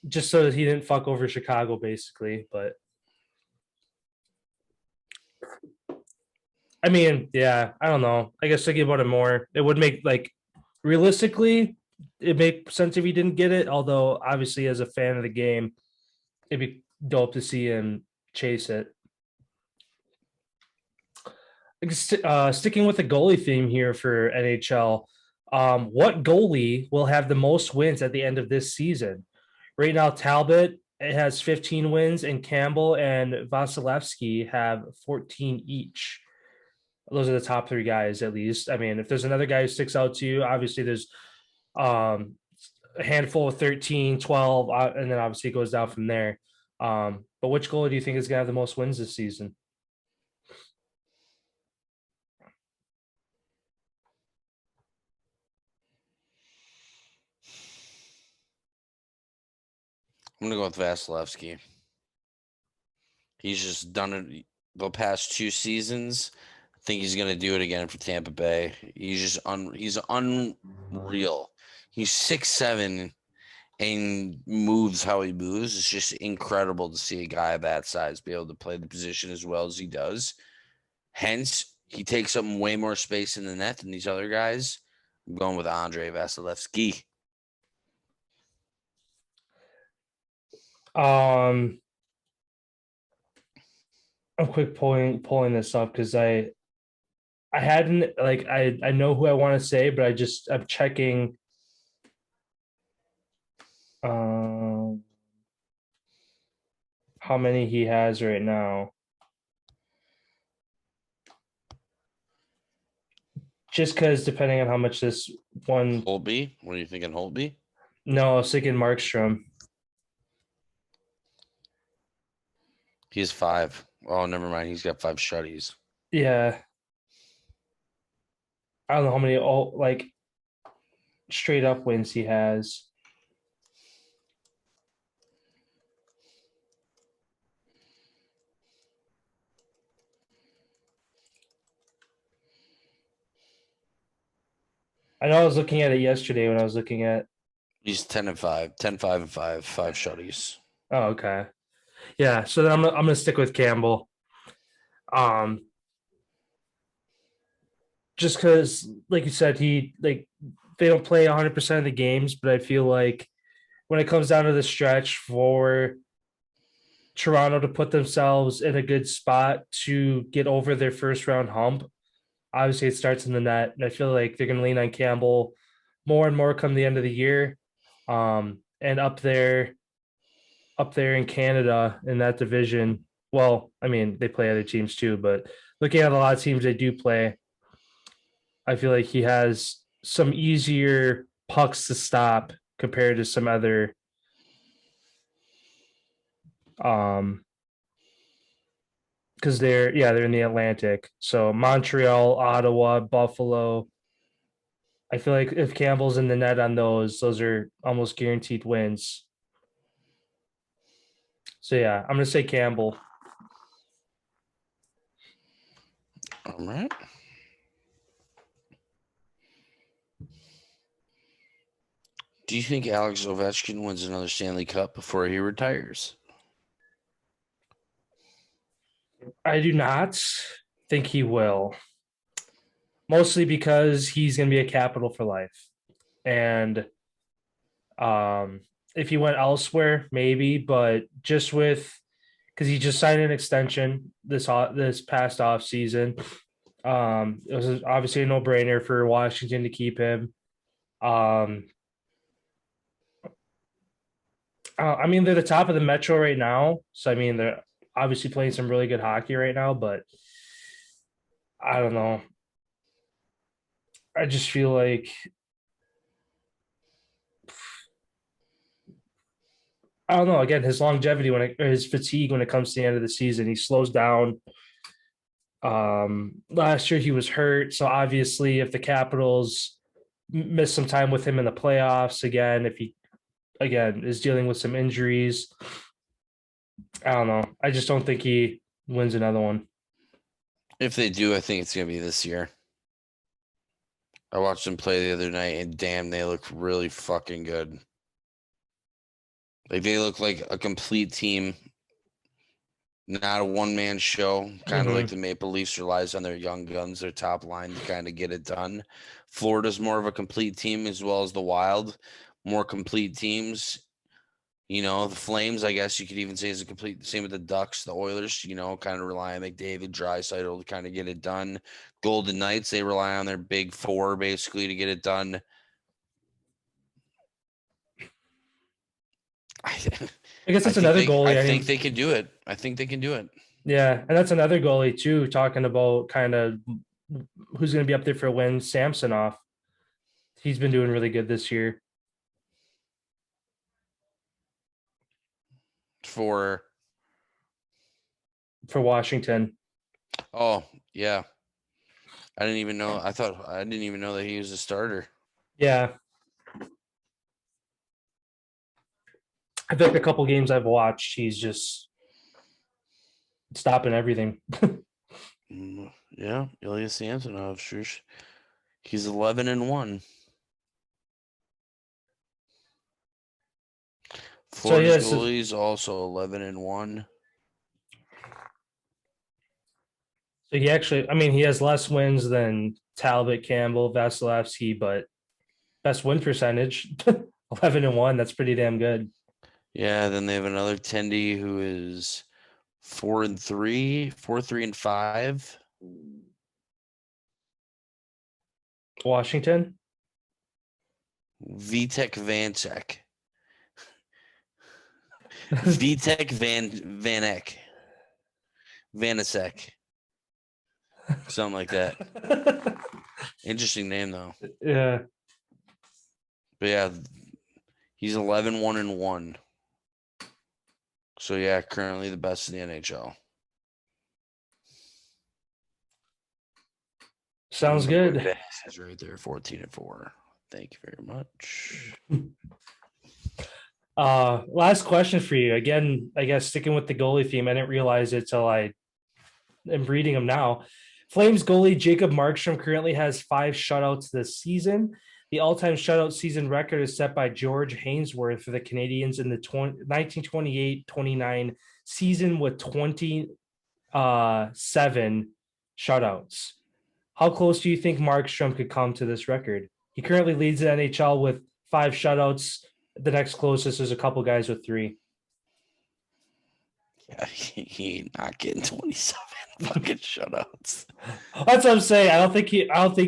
Just so that he didn't fuck over Chicago, basically. But I mean, yeah, I don't know. I guess thinking about it more, it would make, like, realistically, it make sense if he didn't get it. Although, obviously, as a fan of the game, it'd be dope to see him chase it. Sticking with the goalie theme here for NHL, what goalie will have the most wins at the end of this season? Right now, Talbot has 15 wins, and Campbell and Vasilevsky have 14 each. Those are the top 3 guys, at least. I mean, if there's another guy who sticks out to you, obviously there's a handful of 13, 12, and then obviously it goes down from there. But which goalie do you think is going to have the most wins this season? I'm going to go with Vasilevsky. He's just done it the past 2 seasons. I think he's going to do it again for Tampa Bay. He's just he's unreal. He's 6'7" and moves how he moves. It's just incredible to see a guy of that size be able to play the position as well as he does. Hence, he takes up way more space in the net than these other guys. I'm going with Andrei Vasilevsky. I'm quick pulling this up because I hadn't I know who I want to say, but I'm checking how many he has right now. Just because depending on how much this one. Holtby? What are you thinking, Holtby? No, I was thinking Markstrom. He has 5. Oh, never mind. He's got 5 shutties. Yeah. I don't know how many straight up wins he has. I know I was looking at it yesterday when I was looking at. He's 10-5, 10-5-5, 5 shutties. Oh, okay. Yeah, so then I'm gonna stick with Campbell. Just because, like you said, they don't play 100% of the games, but I feel like when it comes down to the stretch for Toronto to put themselves in a good spot to get over their first round hump, obviously it starts in the net, and I feel like they're going to lean on Campbell more and more come the end of the year. And up there in Canada in that division, well, I mean, they play other teams too, but looking at a lot of teams they do play, I feel like he has some easier pucks to stop compared to some other because they're in the Atlantic. So Montreal, Ottawa, Buffalo. I feel like if Campbell's in the net on those are almost guaranteed wins. So yeah, I'm gonna say Campbell. All right. Do you think Alex Ovechkin wins another Stanley Cup before he retires? I do not think he will. Mostly because he's gonna be a Capital for life. And if he went elsewhere, maybe, but just with because he just signed an extension this past off season. It was obviously a no brainer for Washington to keep him. I mean, they're the top of the Metro right now, so I mean they're obviously playing some really good hockey right now. But I don't know. I just feel like I don't know. Again, his longevity or his fatigue when it comes to the end of the season, he slows down. Last year he was hurt, so obviously if the Capitals miss some time with him in the playoffs again, if he again is dealing with some injuries, I don't know. I just don't think he wins another one. If they do, I think it's going to be this year. I watched them play the other night, and damn, they look really fucking good. Like, they look like a complete team, not a one-man show, kind of like the Maple Leafs relies on their young guns, their top line to kind of get it done. Florida's more of a complete team as well as the Wild, more complete teams. You know, the Flames, I guess you could even say is a complete same with the Ducks, the Oilers, you know, kind of rely on McDavid, Draisaitl to kind of get it done. Golden Knights, they rely on their big four basically to get it done. I guess that's another goalie. I think they can do it. I think they can do it. Yeah, and that's another goalie too. Talking about kind of who's going to be up there for a win, Samsonov. He's been doing really good this year. For Washington. Oh, yeah. I didn't even know. I didn't even know that he was a starter. Yeah. I think a couple games I've watched, he's just stopping everything. Yeah, Ilya Samsonov, sure. He's 11-1. Florida's goalie's also 11-1. So he actually, I mean, he has less wins than Talbot, Campbell, Vasilevsky, but best win percentage, 11-1. That's pretty damn good. Yeah, then they have another Tendy who is 4-3, 4-3-5. Washington. Vitek Vancek. Vitek Vanek. Vanasek. Something like that. Interesting name though. Yeah. But yeah, he's 11-1-1. So yeah, currently the best in the NHL. Sounds good. Is right there, 14-4. Thank you very much. Last question for you. Again, I guess sticking with the goalie theme. I didn't realize it till I am reading them now. Flames goalie Jacob Markstrom currently has 5 shutouts this season. The all-time shutout season record is set by George Hainsworth for the Canadiens in the 1928-29 season with 27 shutouts. How close do you think Markstrom could come to this record? He currently leads the NHL with 5 shutouts. The next closest is a couple guys with 3. Yeah, he not getting 27 fucking shutouts. That's what I'm saying. I don't think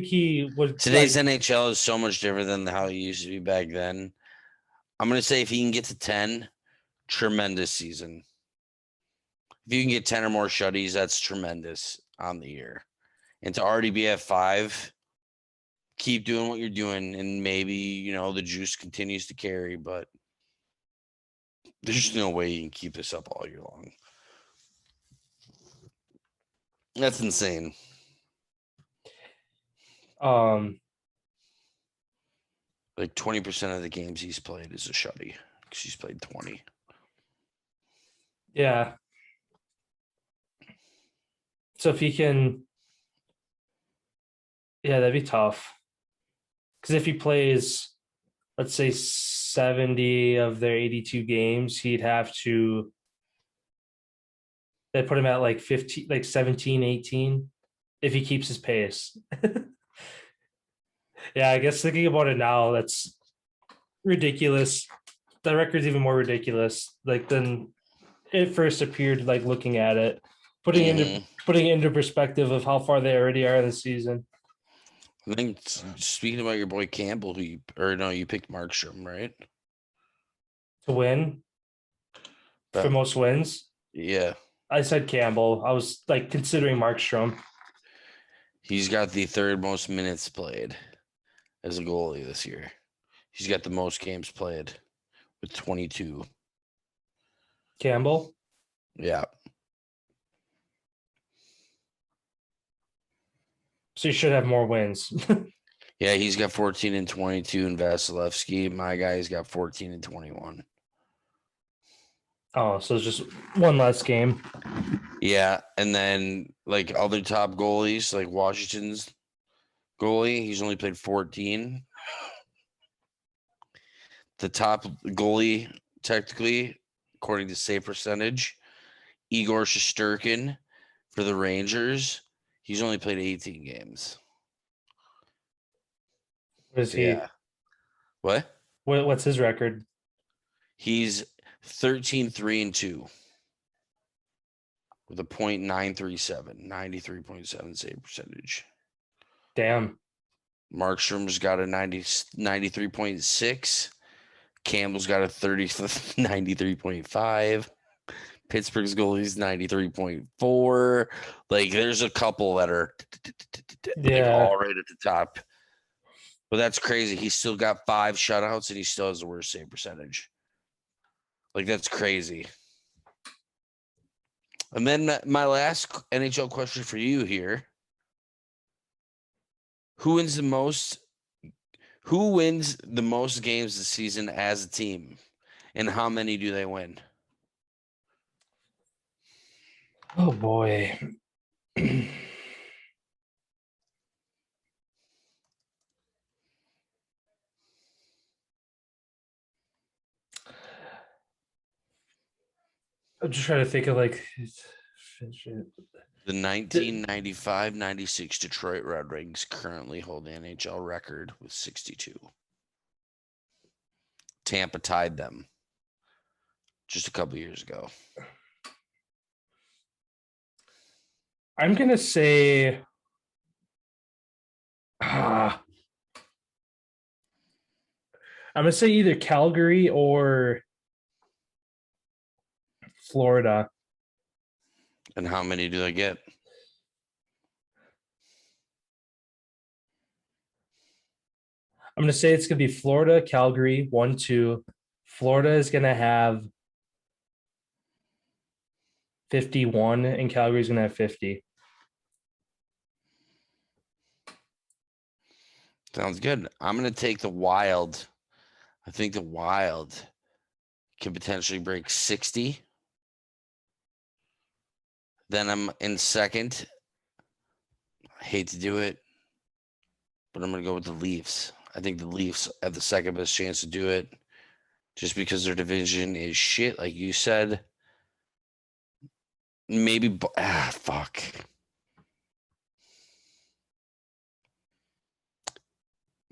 he would. Today's NHL is so much different than how it used to be back then. I'm gonna say if he can get to 10, tremendous season. If you can get 10 or more shutties, that's tremendous on the year. And to already be at 5, keep doing what you're doing, and maybe the juice continues to carry, but there's no way you can keep this up all year long. That's insane. Like 20% of the games he's played is a shutty because he's played 20. Yeah. So if he can, yeah, that'd be tough. Because if he plays, let's say 70 of their 82 games, he'd have to. They put him at like 15, like 17, 18, if he keeps his pace. Yeah, I guess thinking about it now, that's ridiculous. The record's even more ridiculous, like than it first appeared. Like looking at it, putting it into perspective of how far they already are this season. I think speaking about your boy Campbell, you picked Markstrom, right? To win for most wins. Yeah. I said Campbell. I was like considering Markstrom. He's got the 3rd most minutes played as a goalie this year. He's got the most games played with 22. Campbell? Yeah. So you should have more wins. Yeah, he's got 14-22 in Vasilevsky. My guy's got 14-21. Oh, so it's just one less game. Yeah, and then like other top goalies, like Washington's goalie, he's only played 14. The top goalie, technically, according to save percentage, Igor Shesterkin for the Rangers, he's only played 18 games. What is he? Yeah. What? What's his record? He's 13-3-2 with a .937, 93.7 save percentage. Damn. Markstrom's got a 93.6. Campbell's got a 93.5. Pittsburgh's goalie's 93.4. Like, there's a couple that are all right at the top. But that's crazy. He's still got 5 shutouts, and he still has the worst save percentage. Like, that's crazy. And then my last NHL question for you here. Who wins the most games this season as a team? And how many do they win? Oh boy. I'm just trying to think of like The 1995-96 Detroit Red Wings currently hold the NHL record with 62. Tampa tied them just a couple years ago. I'm gonna say I'm gonna say either Calgary or Florida. And how many do they get? I'm gonna say it's gonna be Florida, Calgary, 1-2. Florida is gonna have 51, and Calgary is gonna have 50. Sounds good. I'm going to take the Wild. I think the Wild can potentially break 60. Then I'm in second. I hate to do it, but I'm going to go with the Leafs. I think the Leafs have the second best chance to do it just because their division is shit, like you said. Maybe, fuck.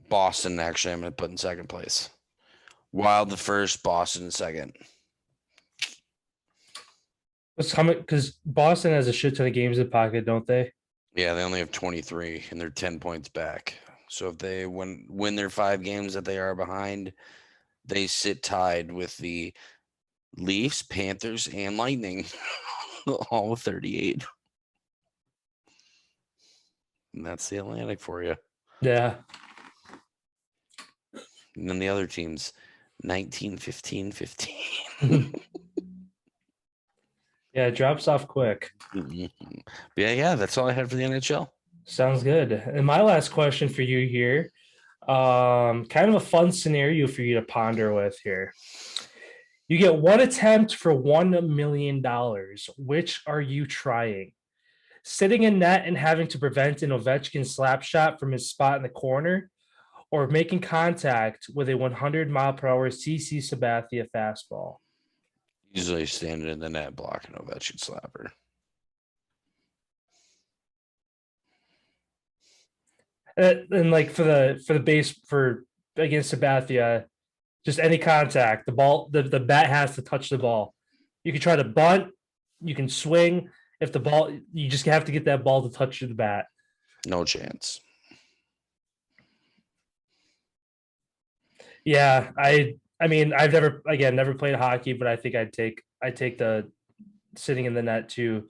Boston, actually, I'm going to put in second place. Wild the first, Boston in second. What's coming? Because Boston has a shit ton of games in pocket, don't they? Yeah, they only have 23, and they're 10 points back. So if they win their 5 games that they are behind, they sit tied with the Leafs, Panthers, and Lightning, all with 38. And that's the Atlantic for you. Yeah. And then the other teams, 19, 15, 15. Yeah, it drops off quick. Yeah, that's all I had for the NHL. Sounds good. And my last question for you here, kind of a fun scenario for you to ponder with here. You get one attempt for $1 million. Which are you trying? Sitting in net and having to prevent an Ovechkin slap shot from his spot in the corner, or making contact with a 100-mile-per-hour CC Sabathia fastball? Usually standing in the net blocking Ovechkin slapper. And like for the base for against Sabathia, just any contact, the bat has to touch the ball. You can try to bunt, you can swing. If the ball, you just have to get that ball to touch the bat. No chance. Yeah, I mean, I've never played hockey, but I think I'd take the sitting in the net too,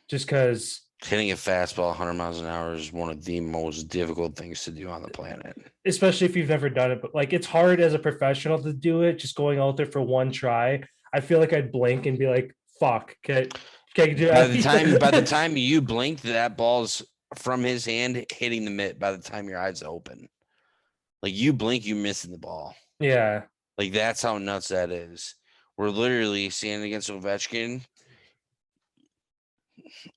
just because Hitting a fastball 100 miles an hour is one of the most difficult things to do on the planet. especially if you've never done it, but like it's hard as a professional to do it, just going out there for one try. I feel like I'd blink and be like, fuck, can I do by the time you blink, that ball's from his hand hitting the mitt by the time your eyes open. Like you blink, you missing the ball. Yeah. Like that's how nuts that is. We're literally standing against Ovechkin.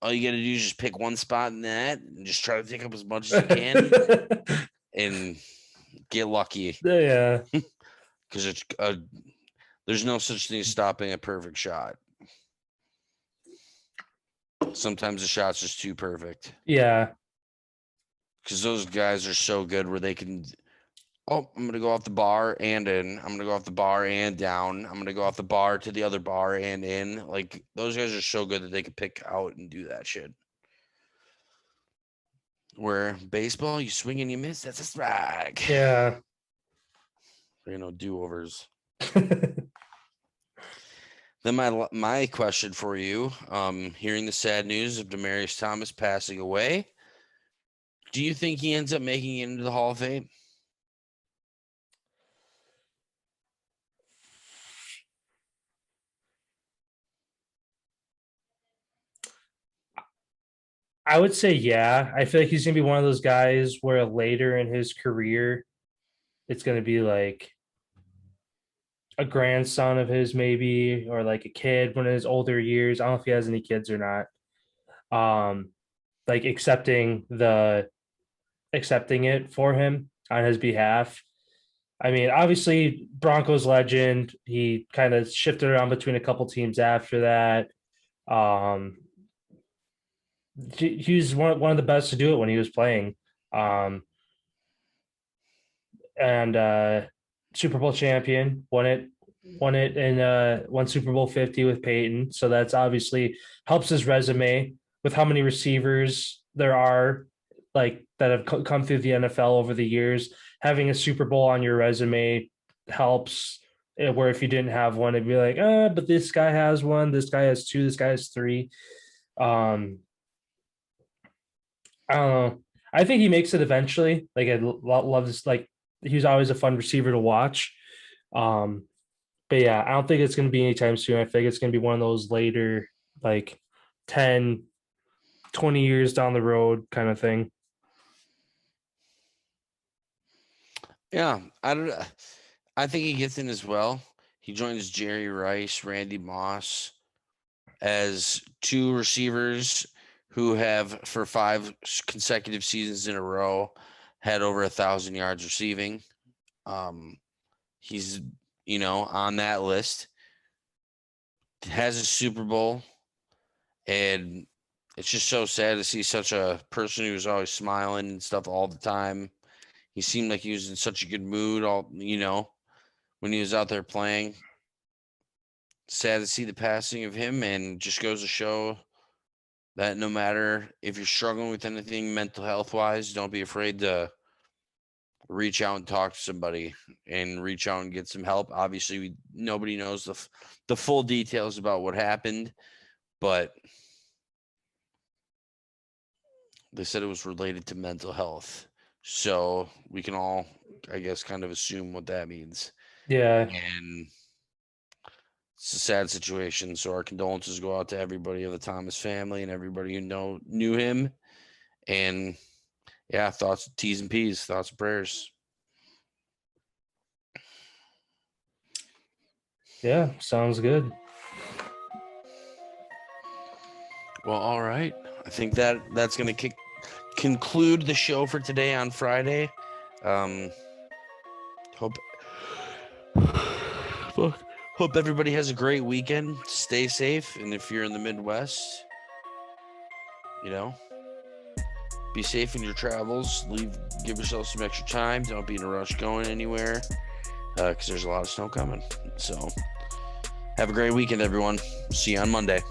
All you got to do is just pick one spot in that and just try to take up as much as you can and get lucky. Yeah. Because it's there's no such thing as stopping a perfect shot. Sometimes the shot's just too perfect. Yeah. Because those guys are so good where they can. Oh, I'm going to go off the bar and in. I'm going to go off the bar and down. I'm going to go off the bar to the other bar and in. Like, those guys are so good that they can pick out and do that shit. Where baseball, you swing and you miss, that's a strike. Yeah. Do-overs. Then my question for you, hearing the sad news of Demaryius Thomas passing away, do you think he ends up making it into the Hall of Fame? I would say, yeah. I feel like he's going to be one of those guys where later in his career, it's going to be like, a grandson of his, maybe, or like a kid one of his older years. I don't know if he has any kids or not. Like accepting it for him on his behalf. I mean, obviously, Broncos legend. He kind of shifted around between a couple teams after that. Um, he was one of the best to do it when he was playing. Um, and Super Bowl champion, won it in won Super Bowl 50 with Peyton. So that's obviously helps his resume with how many receivers there are like that have come through the NFL over the years. Having a Super Bowl on your resume helps. Where if you didn't have one, it'd be like, but this guy has one, this guy has two, this guy has three. Um, I don't know. I think he makes it eventually. Like I love this. Like he was always a fun receiver to watch. Um, but yeah, I don't think it's going to be anytime soon. I think it's going to be one of those later, like 10, 20 years down the road kind of thing. Yeah, I think he gets in as well. He joins Jerry Rice, Randy Moss as two receivers who have, for 5 consecutive seasons in a row, had over 1,000 yards receiving. He's, on that list. Has a Super Bowl, and it's just so sad to see such a person who was always smiling and stuff all the time. He seemed like he was in such a good mood, when he was out there playing. Sad to see the passing of him, and just goes to show that no matter if you're struggling with anything mental health wise, don't be afraid to reach out and talk to somebody and reach out and get some help. Obviously, nobody knows the full details about what happened, but they said it was related to mental health. So we can all, I guess, kind of assume what that means. Yeah. And it's a sad situation. So our condolences go out to everybody of the Thomas family and everybody who knew him. And yeah, thoughts, T's and P's, thoughts and prayers. Yeah, sounds good. Well, all right. I think that's going to conclude the show for today on Friday. Hope everybody has a great weekend. Stay safe, and if you're in the Midwest, be safe in your travels. Give yourself some extra time. Don't be in a rush going anywhere, because there's a lot of snow coming. So have a great weekend, everyone. See you on Monday.